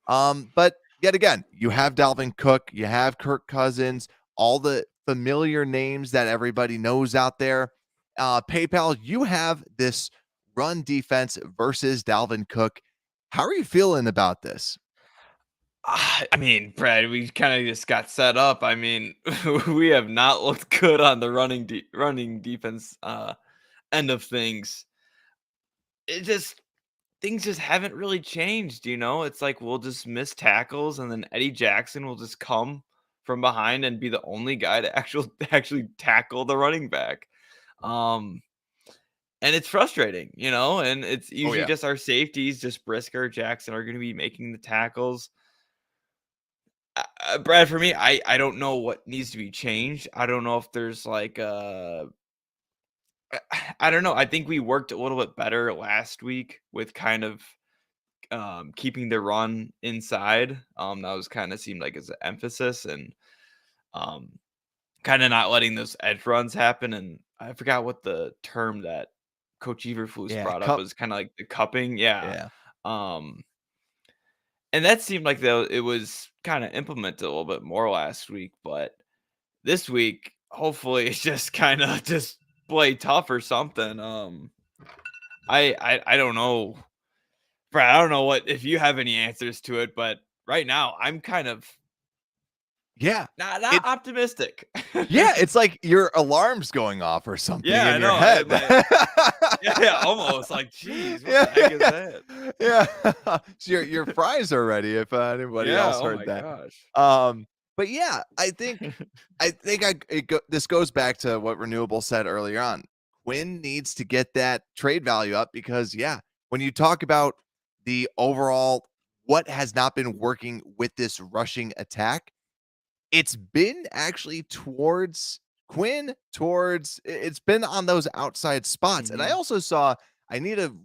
But yet again, you have Dalvin Cook, you have Kirk Cousins, all the familiar names that everybody knows out there. PayPal, you have this run defense versus Dalvin Cook. How are you feeling about this? I mean, Brad, we kind of just got set up. I mean, we have not looked good on the running defense end of things. It just things just haven't really changed, you know? It's like we'll just miss tackles and then Eddie Jackson will just come from behind and be the only guy to actually tackle the running back. Um and it's frustrating, you know, and it's Oh usually yeah. just our safeties, just Brisker, Jackson are going to be making the tackles. Brad, for me, I don't know what needs to be changed. I don't know if there's like I don't know. I think we worked a little bit better last week with kind of keeping the run inside. That was kind of seemed like as an emphasis and um, kind of not letting those edge runs happen. And I forgot what the term that Coach Eberflus Yeah. brought up Cup. was kind of like the cupping. Yeah. Yeah. Um, and that seemed like though it was kind of implemented a little bit more last week, but this week, hopefully, it's just kind of just play tough or something. I don't know, Brad. I don't know what if you have any answers to it, but right now I'm kind of Yeah. not It optimistic. yeah, it's like your alarm's going off or something Yeah, I in your know. head. Yeah, almost like, geez, what Yeah, the heck is that? yeah. So your fries are ready if anybody Yeah. else Oh heard my that. gosh. But yeah, this goes back to what Renewable said earlier on. Quinn needs to get that trade value up because yeah, when you talk about the overall what has not been working with this rushing attack, it's been actually towards Quinn, it's been on those outside spots. And I Hmm. also saw I need to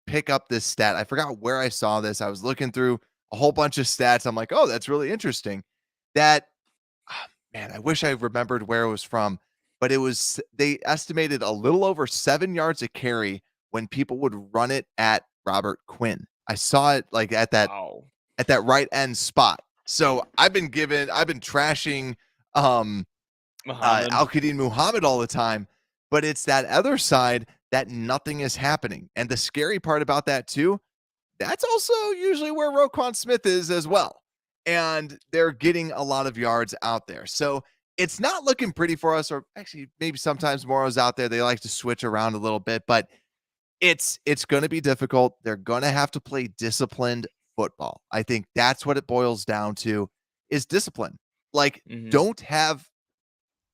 pick up this stat. I forgot where I saw this. I was looking through a whole bunch of stats. I'm like, "Oh, that's really interesting." That man, I wish I remembered where it was from, but it was they estimated a little over 7 yards a carry when people would run it at Robert Quinn. I saw it like Wow. at that right end spot. So I've been trashing Muhammad. Al Qadim Muhammad all the time, but it's that other side that nothing is happening. And the scary part about that too, that's also usually where Roquan Smith is as well. And they're getting a lot of yards out there. So it's not looking pretty for us, or actually maybe sometimes Morrow's out there. They like to switch around a little bit, but it's going to be difficult. They're going to have to play disciplined football. I think that's what it boils down to is discipline. Like Hmm. don't have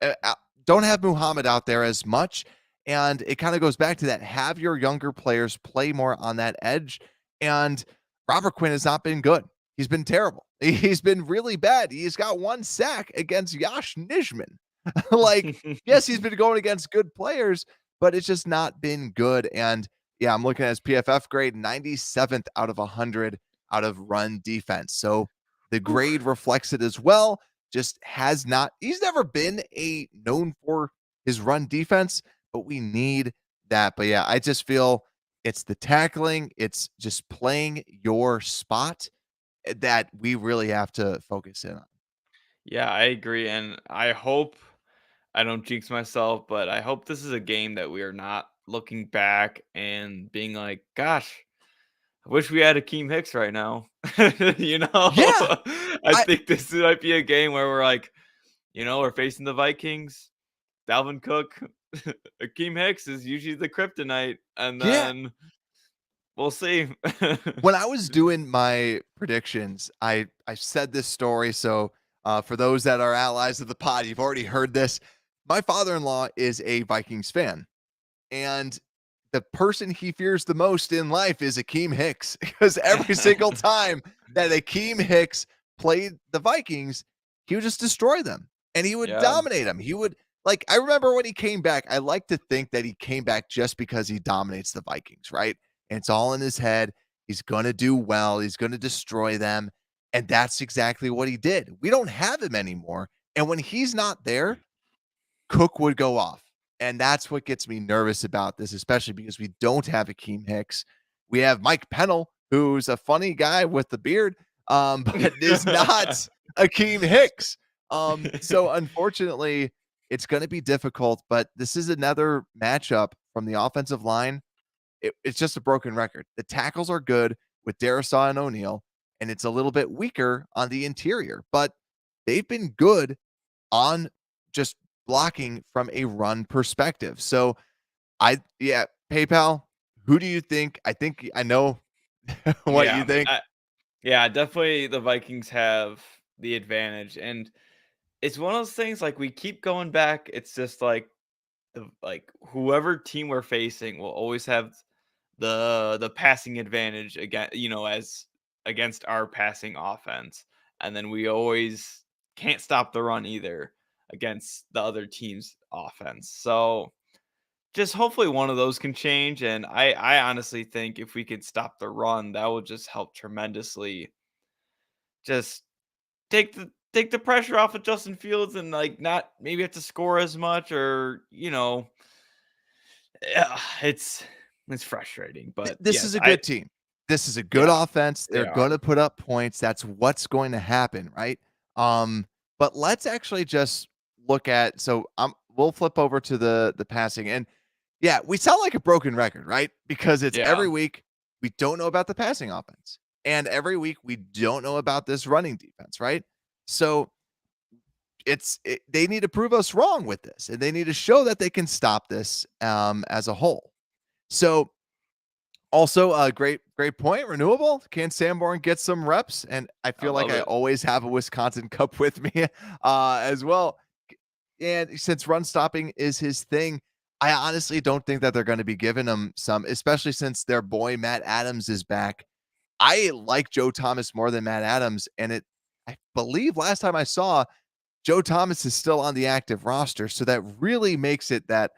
uh, uh, don't have Muhammad out there as much, and it kind of goes back to that have your younger players play more on that edge. And Robert Quinn has not been good. He's been terrible. He's been really bad. He's got 1 sack against Yash Nijman. Like, yes, he's been going against good players, but it's just not been good. And yeah, I'm looking at his PFF grade, 97th out of 100 out of run defense. So the grade reflects it as well. Just has not, he's never been a known for his run defense, but we need that. But yeah, I just feel it's the tackling, it's just playing your spot that we really have to focus in on. Yeah, I agree, and I hope I don't jinx myself, but I hope this is a game that we are not looking back and being like, "Gosh, I wish we had Akeem Hicks right now." You know, Yeah, I I think this might be a game where we're like, you know, we're facing the Vikings, Dalvin Cook, Akeem Hicks is usually the kryptonite, and yeah. then we'll see. When I was doing my predictions, I said this story. So for those that are allies of the pod, you've already heard this. My father-in-law is a Vikings fan. And the person he fears the most in life is Akeem Hicks, because every single time that Akeem Hicks played the Vikings, he would just destroy them and he would Yeah. dominate them. He would, like, I remember when he came back, I like to think that he came back just because he dominates the Vikings, right? And it's all in his head. He's going to do well. He's going to destroy them. And that's exactly what he did. We don't have him anymore. And when he's not there, Cook would go off. And that's what gets me nervous about this, especially because we don't have Akeem Hicks. We have Mike Pennell, who's a funny guy with the beard, but is not Akeem Hicks. So unfortunately, it's going to be difficult, but this is another matchup from the offensive line. It's just a broken record. The tackles are good with Darrisaw and O'Neal, and it's a little bit weaker on the interior, but they've been good on just blocking from a run perspective. So PayPal, who do you think? I think I know what you think. Definitely the Vikings have the advantage. And it's one of those things, like, we keep going back. It's just like whoever team we're facing will always have the passing advantage again, as against our passing offense. And then we always can't stop the run either against the other team's offense. So just hopefully one of those can change. And I honestly think if we could stop the run, that would just help tremendously. Just take the pressure off of Justin Fields and, like, not maybe have to score as much, or it's frustrating. But This yes, is a good team. This is a good offense. They're going to put up points. That's what's going to happen, right? But let's actually just look at, we'll flip over to the passing. And yeah, we sound like a broken record, right? Because it's every week we don't know about the passing offense. And every week we don't know about this running defense, right? So they need to prove us wrong with this, and they need to show that they can stop this as a whole. So also a great point. Renewable. Can Sanborn get some reps? And I feel like I always have a Wisconsin Cup with me as well. And since run stopping is his thing, I honestly don't think that they're going to be giving him some, especially since their boy Matt Adams is back. I like Joe Thomas more than Matt Adams. And I believe last time I saw, Joe Thomas is still on the active roster. So that really makes it that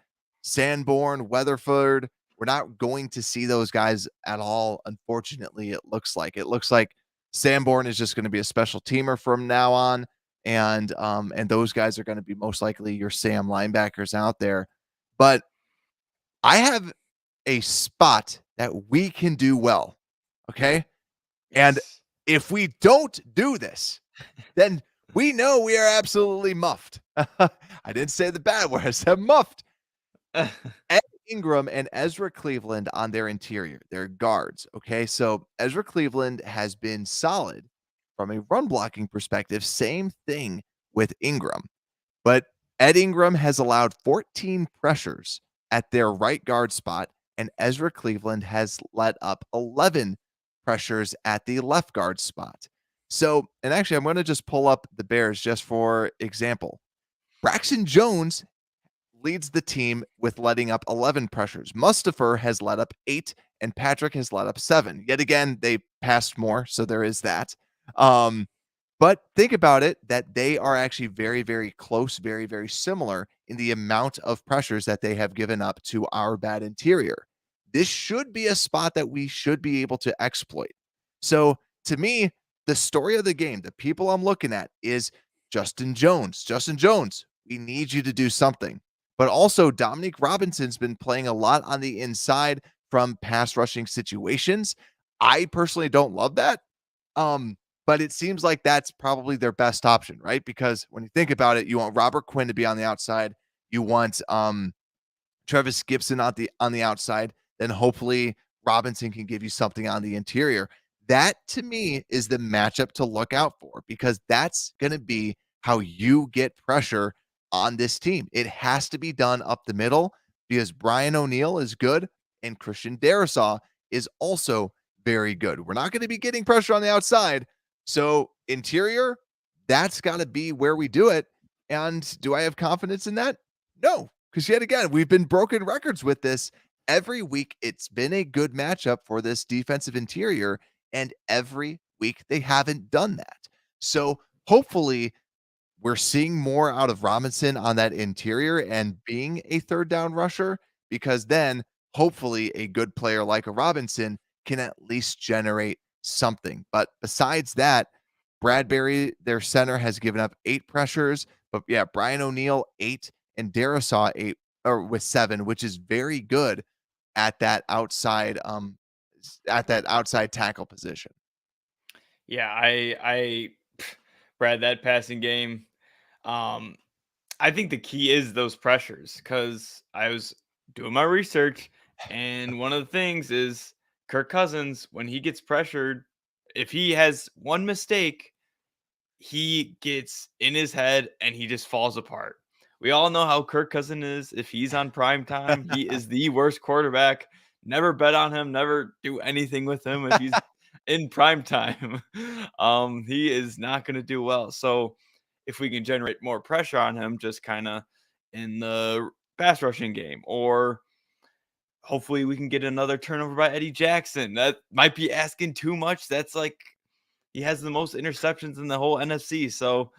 Sanborn, Weatherford, we're not going to see those guys at all. Unfortunately, it looks like Sanborn is just going to be a special teamer from now on. And those guys are going to be most likely your Sam linebackers out there. But I have a spot that we can do well. Okay. And if we don't do this, then we know we are absolutely muffed. I didn't say the bad word. I said muffed. Ed Ingram and Ezra Cleveland on their interior, their guards. Okay. So Ezra Cleveland has been solid from a run blocking perspective. Same thing with Ingram. But Ed Ingram has allowed 14 pressures at their right guard spot, and Ezra Cleveland has let up 11 pressures at the left guard spot. So, and actually, I'm going to just pull up the Bears just for example. Braxton Jones leads the team with letting up 11 pressures. Mustafa has let up 8, and Patrick has let up 7. Yet again, they passed more, so there is that. But think about it, that they are actually very, very close, very, very similar in the amount of pressures that they have given up to our bad interior. This should be a spot that we should be able to exploit. So to me, the story of the game, the people I'm looking at is Justin Jones. Justin Jones, we need you to do something. But also Dominique Robinson's been playing a lot on the inside from pass rushing situations. I personally don't love that. But it seems like that's probably their best option, right? Because when you think about it, you want Robert Quinn to be on the outside. You want Travis Gibson on the outside. Then hopefully Robinson can give you something on the interior. That, to me, is the matchup to look out for, because that's going to be how you get pressure on this team. It has to be done up the middle, because Brian O'Neill is good and Christian Darrisaw is also very good. We're not going to be getting pressure on the outside. So interior, that's got to be where we do it. And do I have confidence in that? No, because yet again, we've been broken records with this. every week it's been a good matchup for this defensive interior, and every week they haven't done that. So hopefully we're seeing more out of Robinson on that interior and being a third down rusher, because then hopefully a good player like a Robinson can at least generate something. But besides that, Bradbury, their center, has given up 8 pressures. But yeah, Brian O'Neill 8 and Darisaw 8 or with 7, which is very good at that outside tackle position. Yeah, Brad, that passing game. Um, I think the key is those pressures because I was doing my research, and one of the things is Kirk Cousins, when he gets pressured, if he has one mistake, he gets in his head and he just falls apart. We all know how Kirk Cousins is. If he's on prime time, he is the worst quarterback. Never bet on him, never do anything with him if he's in prime time. He is not going to do well. So if we can generate more pressure on him, just kind of in the pass rushing game, or hopefully we can get another turnover by Eddie Jackson. That might be asking too much. That's like he has the most interceptions in the whole NFC. So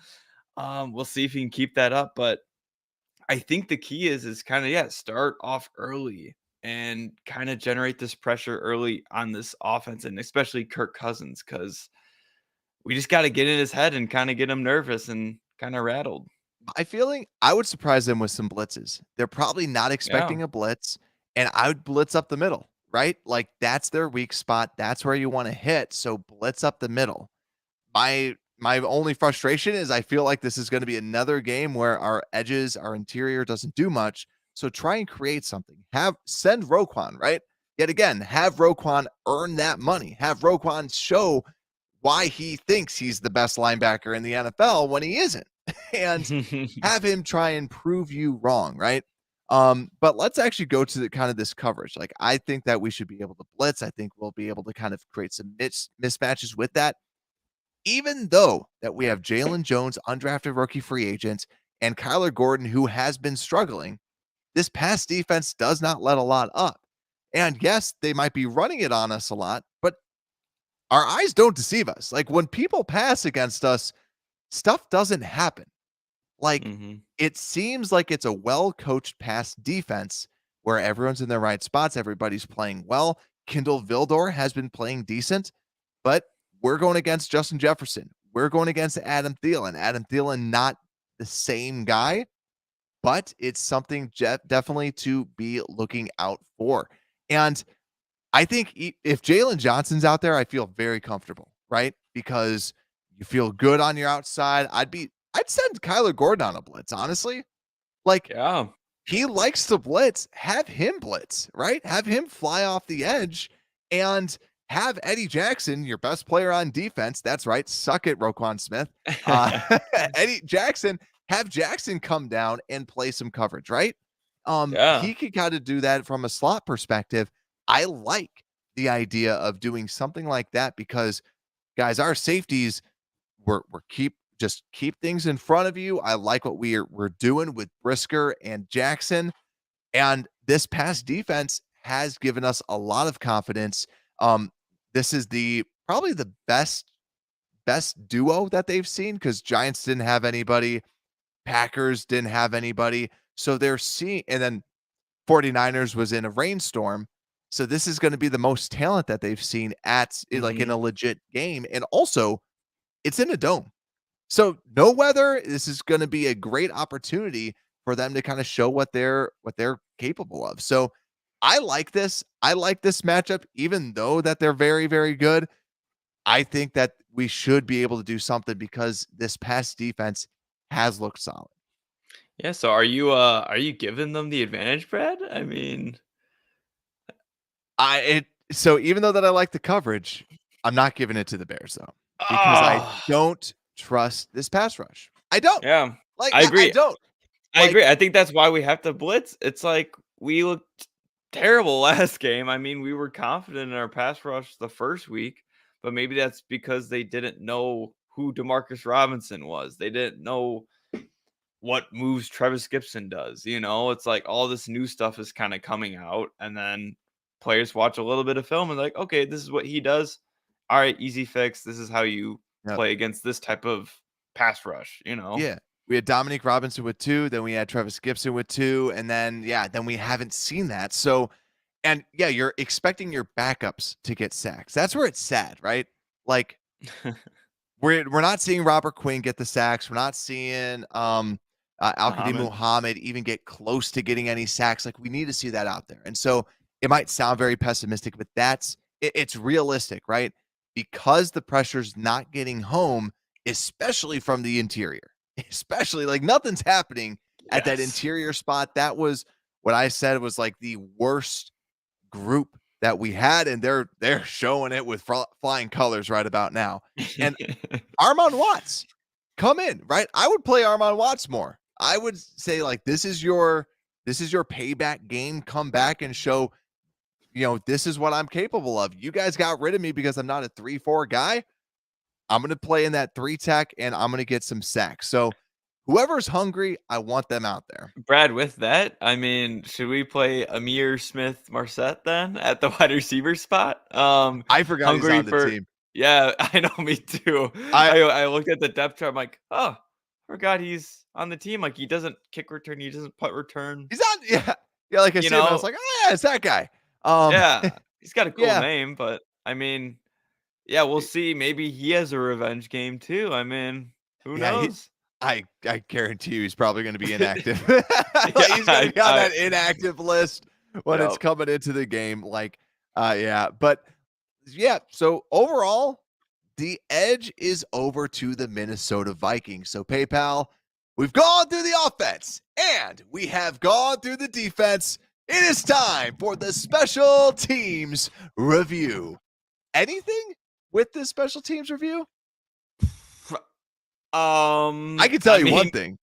we'll see if he can keep that up. But I think the key is kind of start off early and kind of generate this pressure early on this offense, and especially Kirk Cousins, because we just got to get in his head and kind of get him nervous and kind of rattled. My feeling, I would surprise them with some blitzes. They're probably not Yeah. expecting a blitz, and I would blitz up the middle, right? Like that's their weak spot. That's where you want to hit. So blitz up the middle. My only frustration is I feel like this is going to be another game where our edges, our interior doesn't do much. So try and create something. Send Roquan, right? Yet again, have Roquan earn that money. Have Roquan show why he thinks he's the best linebacker in the NFL when he isn't. And have him try and prove you wrong, right? But let's actually go to the kind of this coverage. Like, I think that we should be able to blitz. I think we'll be able to kind of create some mismatches with that. Even though that we have Jaylon Jones, undrafted rookie free agent, and Kyler Gordon, who has been struggling, this pass defense does not let a lot up. And yes, they might be running it on us a lot, but our eyes don't deceive us. Like when people pass against us, stuff doesn't happen. Like, it seems like it's a well-coached pass defense where everyone's in their right spots, everybody's playing well. Kindle Vildor has been playing decent, but we're going against Justin Jefferson. We're going against Adam Thielen. Adam Thielen, not the same guy, but it's something definitely to be looking out for. And I think if Jaylon Johnson's out there, I feel very comfortable, right? Because you feel good on your outside. I'd send Kyler Gordon on a blitz, honestly. Like, Yeah. he likes to blitz. Have him blitz, right? Have him fly off the edge and have Eddie Jackson, your best player on defense. That's right. Suck it, Roquan Smith. Eddie Jackson, have Jackson come down and play some coverage, right? Yeah. He could kind of do that from a slot perspective. I like the idea of doing something like that because, guys, our safeties, we're keep things in front of you. I like what we're doing with Brisker and Jackson, and this pass defense has given us a lot of confidence. This is probably the best duo that they've seen because Giants didn't have anybody, Packers didn't have anybody, so they're seeing, and then 49ers was in a rainstorm. So this is going to be the most talent that they've seen like in a legit game, and also it's in a dome. So no weather. This is going to be a great opportunity for them to kind of show what they're capable of. So I like this. I like this matchup, even though that they're very, very good. I think that we should be able to do something because this pass defense has looked solid. Yeah. So are you giving them the advantage, Brad? I mean, So even though that I like the coverage, I'm not giving it to the Bears though, because I oh, don't trust this pass rush. I don't. yeah. Like I I agree. don't. I Like agree. I think that's why we have to blitz. It's like we looked terrible last game. I mean, we were confident in our pass rush the first week, but maybe that's because they didn't know who Demarcus Robinson was. They didn't know what moves Travis Gibson does. It's like all this new stuff is kind of coming out, and then players watch a little bit of film and like, okay, this is what he does. All right, easy fix. This is how you play against this type of pass rush, Yeah. We had Dominique Robinson with 2, then we had Travis Gibson with 2, and then we haven't seen that. So, and you're expecting your backups to get sacks. That's where it's sad, right? Like we're not seeing Robert Quinn get the sacks. We're not seeing Al-Qadim Muhammad even get close to getting any sacks. Like we need to see that out there. And so it might sound very pessimistic, but it's realistic, right? Because the pressure's not getting home, especially from the interior, especially like nothing's happening at that interior spot. That was what I said was like the worst group that we had, and they're showing it with flying colors right about now. And Armon Watts, come in, right? I would play Armon Watts more. I would say like this is your payback game. Come back and show, this is what I'm capable of. You guys got rid of me because I'm not a 3-4 guy. I'm going to play in that 3 tech and I'm going to get some sacks. So whoever's hungry, I want them out there. Brad, with that, I mean, should we play Amir Smith-Marset then at the wide receiver spot? I forgot he's on the team. Yeah, I know, me too. I looked at the depth chart. I'm like, oh, forgot he's on the team. Like he doesn't kick return, he doesn't punt return. He's on, like I said, I was like, oh yeah, it's that guy. Yeah, he's got a cool name, but I mean, we'll see. Maybe he has a revenge game too. I mean, who knows? I guarantee you he's probably going to be inactive. He's going to be on that inactive list when it's coming into the game. Like, but so overall, the edge is over to the Minnesota Vikings. So PayPal, we've gone through the offense and we have gone through the defense. It is time for the special teams review. Anything with the special teams review? I can tell you one thing.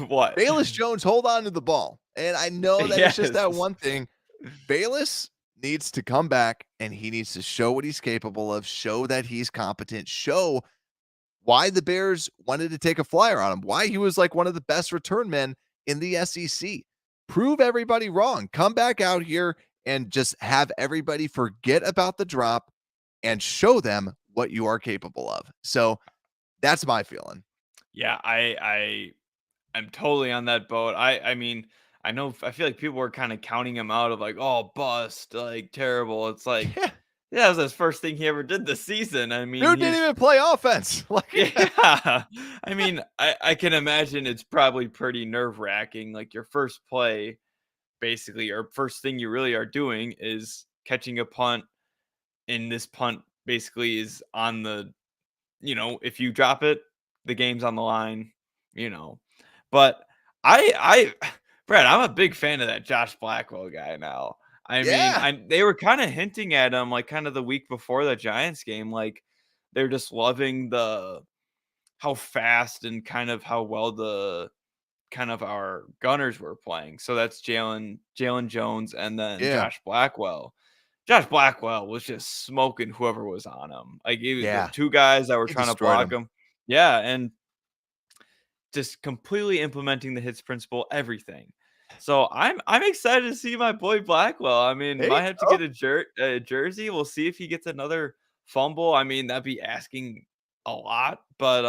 What? Bayless Jones, hold on to the ball. And I know that it's just that one thing. Bayless needs to come back and he needs to show what he's capable of, show that he's competent, show why the Bears wanted to take a flyer on him, why he was like one of the best return men in the SEC. Prove everybody wrong. Come back out here and just have everybody forget about the drop and show them what you are capable of. So that's my feeling. Yeah, I'm totally on that boat. I mean, I feel like people were kind of counting him out of like, oh, bust, like terrible. It's like, that was his first thing he ever did this season. I mean, dude didn't even play offense. Like, I mean, I can imagine it's probably pretty nerve wracking. Like your first play, basically, or first thing you really are doing is catching a punt, and this punt basically is on the, if you drop it, the game's on the line, But Brad, I'm a big fan of that Josh Blackwell guy now. I mean, they were kind of hinting at him like kind of the week before the Giants game. Like they're just loving how fast and kind of how well our gunners were playing. So that's Jaylon Jones and then Josh Blackwell. Josh Blackwell was just smoking whoever was on him. Like the 2 guys that were trying to block him. Yeah, and just completely implementing the hits principle, everything. So I'm excited to see my boy Blackwell. I mean, might have to get a jersey. We'll see if he gets another fumble. I mean, that'd be asking a lot, but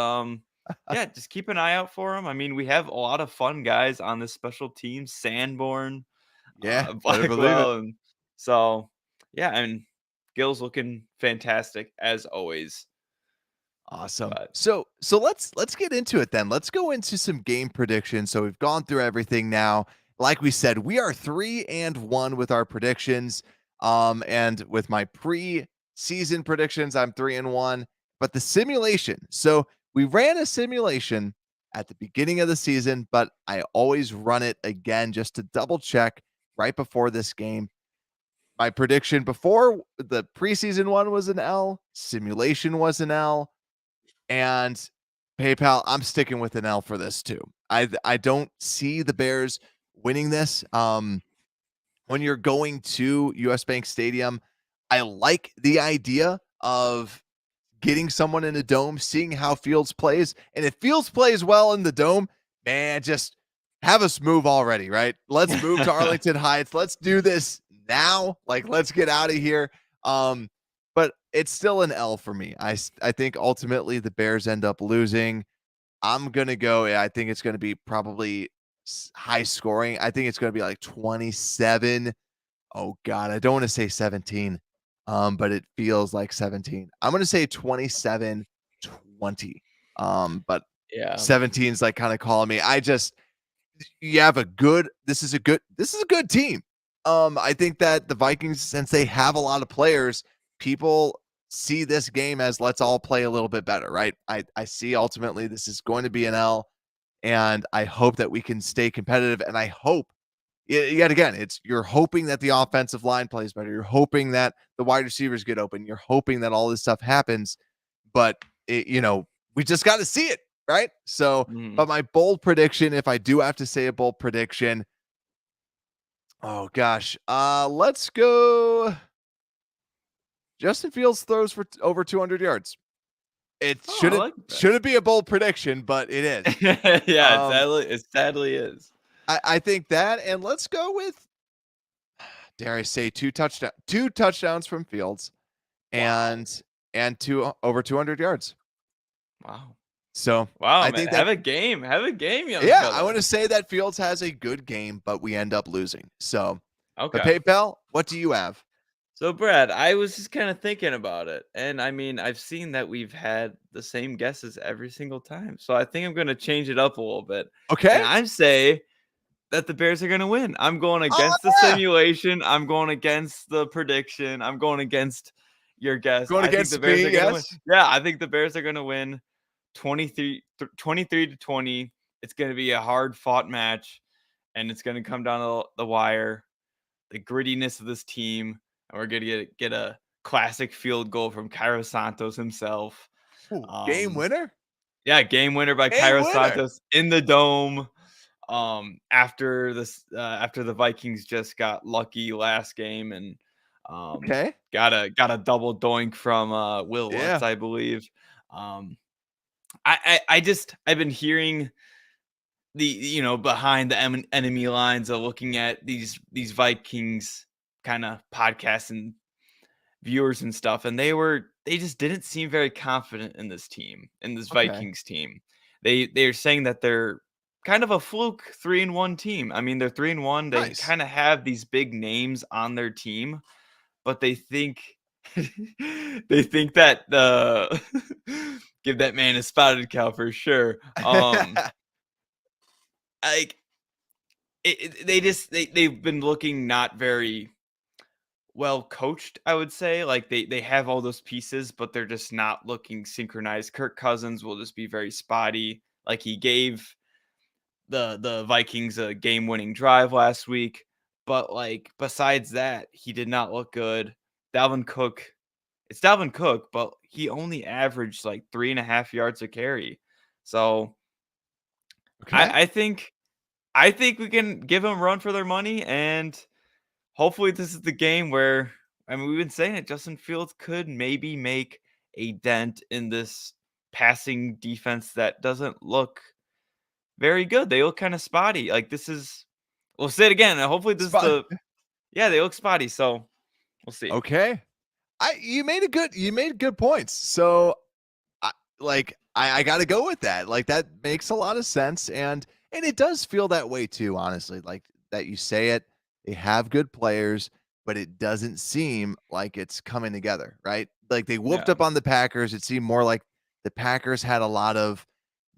just keep an eye out for him. I mean, we have a lot of fun guys on this special team. Sanborn, Blackwell, and so and Gill's looking fantastic as always. Awesome. So let's get into it then. Let's go into some game predictions. So we've gone through everything now. Like we said, we are 3-1 with our predictions. And with my pre-season predictions, I'm 3-1. But the simulation. So we ran a simulation at the beginning of the season, but I always run it again just to double check right before this game. My prediction before the preseason one was an L, simulation was an L, and PayPal, I'm sticking with an L for this too. I don't see the Bears winning this. When you're going to US Bank Stadium, I like the idea of getting someone in a dome, seeing how Fields plays. And if Fields plays well in the dome, man, just have us move already, right? Let's move to Arlington Heights. Let's do this now. Like, let's get out of here. But it's still an L for me. I think ultimately the Bears end up losing. I'm going to go. I think it's going to be probably high scoring. I think it's going to be like 27. Oh God, I don't want to say 17. But it feels like 17. I'm going to say 27-20. But Yeah. 17 is like kind of calling me. This is a good team. I think that the Vikings, since they have a lot of players, people see this game as let's all play a little bit better, right? I see ultimately this is going to be an L, and I hope that we can stay competitive. And I hope, yet again, you're hoping that the offensive line plays better. You're hoping that the wide receivers get open. You're hoping that all this stuff happens, but we just got to see it, right? So, but my bold prediction, if I do have to say a bold prediction, oh gosh, let's go. Justin Fields throws for over 200 yards. It shouldn't be a bold prediction, but it is. Yeah, it sadly is. I think that, and let's go with, dare I say, two touchdowns from Fields, and over 200 yards. Wow. So I think have a game, young yeah, fella. I want to say that Fields has a good game, but we end up losing. So, okay. But PayPal, what do you have? So, Brad, I was just kind of thinking about it. And I mean, I've seen that we've had the same guesses every single time. So I think I'm going to change it up a little bit. Okay. And I'm saying that the Bears are going to win. I'm going against the simulation. I'm going against the prediction. I'm going against your guess. Going against the Bears me, are going to win. yes. Yeah, I think the Bears are going to win 23-20. It's going to be a hard-fought match, and it's going to come down to the wire, the grittiness of this team. And we're going to get a classic field goal from Cairo Santos himself. Ooh, game winner? Yeah, game winner by Cairo Santos in the dome. After the Vikings just got lucky last game and got a double doink from Will Lutz, I believe. I've been hearing the behind the enemy lines of looking at these Vikings kind of podcasts and viewers and stuff, and they just didn't seem very confident in this team, in this Vikings team. They're saying that they're kind of a fluke 3-1 team. I mean, they're 3-1. They kind of have these big names on their team, but they think that give that man a spotted cow for sure. They've been looking not very well coached, I would say. Like they have all those pieces, but they're just not looking synchronized. Kirk Cousins will just be very spotty. Like he gave the Vikings a game-winning drive last week, but like besides that, he did not look good. It's Dalvin Cook, but he only averaged like 3.5 yards a carry. So I think we can give them a run for their money, and hopefully this is the game where, I mean, we've been saying it, Justin Fields could maybe make a dent in this passing defense that doesn't look very good. They look kind of spotty. Like we'll say it again. Hopefully this is they look spotty. So we'll see. Okay. You made good points. So I got to go with that. Like that makes a lot of sense. And it does feel that way too, honestly, like that you say it, they have good players, but it doesn't seem like it's coming together, right? Like they whooped up on the Packers. It seemed more like the Packers had a lot of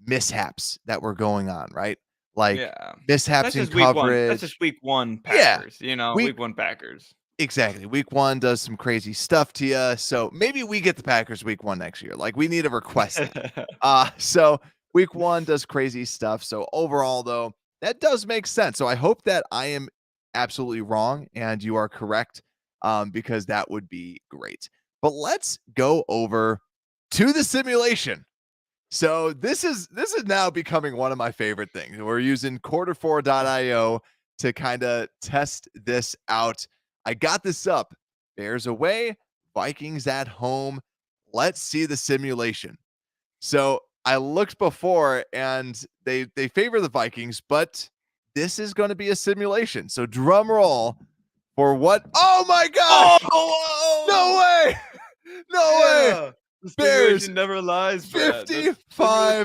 mishaps that were going on, right? Like mishaps in coverage. That's just week one Packers, week one Packers. Exactly. Week one does some crazy stuff to you. So maybe we get the Packers week one next year. Like we need to request that. So week one does crazy stuff. So overall though, that does make sense. So I hope that I am absolutely wrong and you are correct, because that would be great. But let's go over to the simulation. So this is now becoming one of my favorite things. We're using quarter4.io to kind of test this out. I got this up. Bears away, Vikings at home. Let's see the simulation. So I looked before and they favor the Vikings, but this is going to be a simulation. So drum roll for what? Oh my gosh! Oh, No way! No way! The Bears simulation never lies, Brad. The 55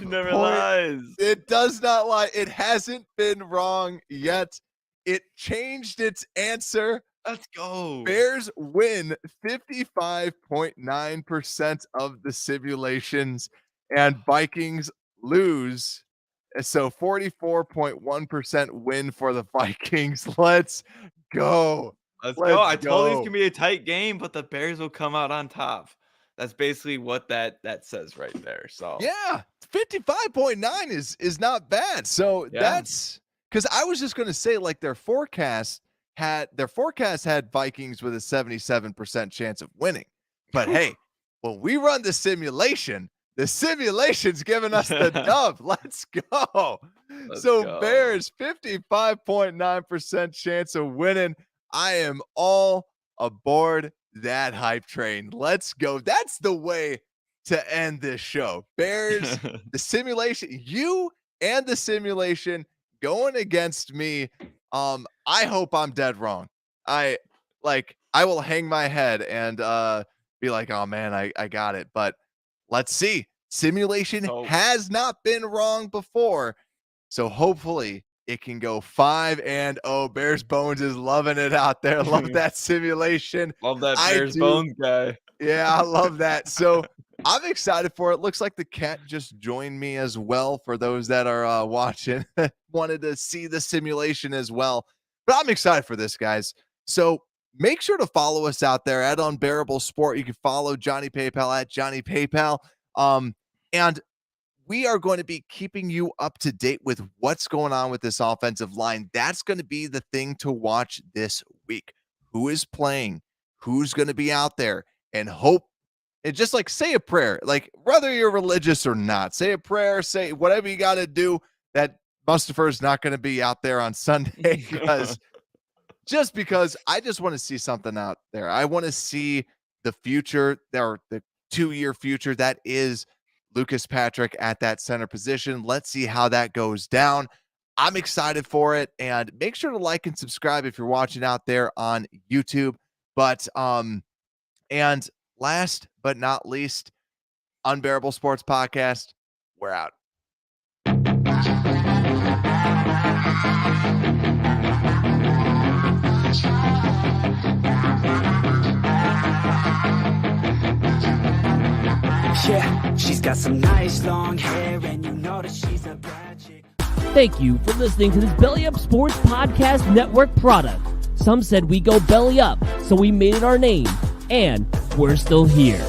simulation never point- lies. It does not lie. It hasn't been wrong yet. It changed its answer. Let's go. Bears win 55.9% of the simulations, and Vikings lose. So 44.1% win for the Vikings. Let's go. Let's Let's go. I told you it's go. gonna be a tight game, but the Bears will come out on top. That's basically what that says right there. So Yeah, 55.9 is not bad. So Yeah. that's because I was just going to say, like, their forecast had Vikings with a 77% chance of winning. But hey, when we run the simulation's giving us the dub. Let's go. Let's So go. Bears 55.9% chance of winning. I am all aboard that hype train. Let's go. That's the way to end this show. Bears, the simulation, you and the simulation going against me. I hope I'm dead wrong. I will hang my head and be like, oh man, I got it. But let's see. Simulation has not been wrong before. So hopefully it can go 5-0. Bears Bones is loving it out there. Love that simulation. Love that I Bears do. Bones guy. Yeah, I love that. So I'm excited for it. Looks like the cat just joined me as well. For those that are watching, wanted to see the simulation as well. But I'm excited for this, guys. So make sure to follow us out there at Unbearable Sport. You can follow Johnny PayPal at Johnny PayPal. And we are going to be keeping you up to date with what's going on with this offensive line. That's going to be the thing to watch this week. Who is playing? Who's going to be out there? And hope, and just like say a prayer, like whether you're religious or not, say a prayer, say whatever you got to do, that Mustafa is not going to be out there on Sunday because I just want to see something out there. I want to see the future, the 2-year future that is Lucas Patrick at that center position. Let's see how that goes down. I'm excited for it, and make sure to like and subscribe if you're watching out there on YouTube. But and last but not least, Unbearable Sports Podcast, we're out. Yeah, she's got some nice long hair, and you know that she's a bad chick. Thank you for listening to this Belly Up Sports Podcast Network product. Some said we go belly up, so we made it our name, and we're still here.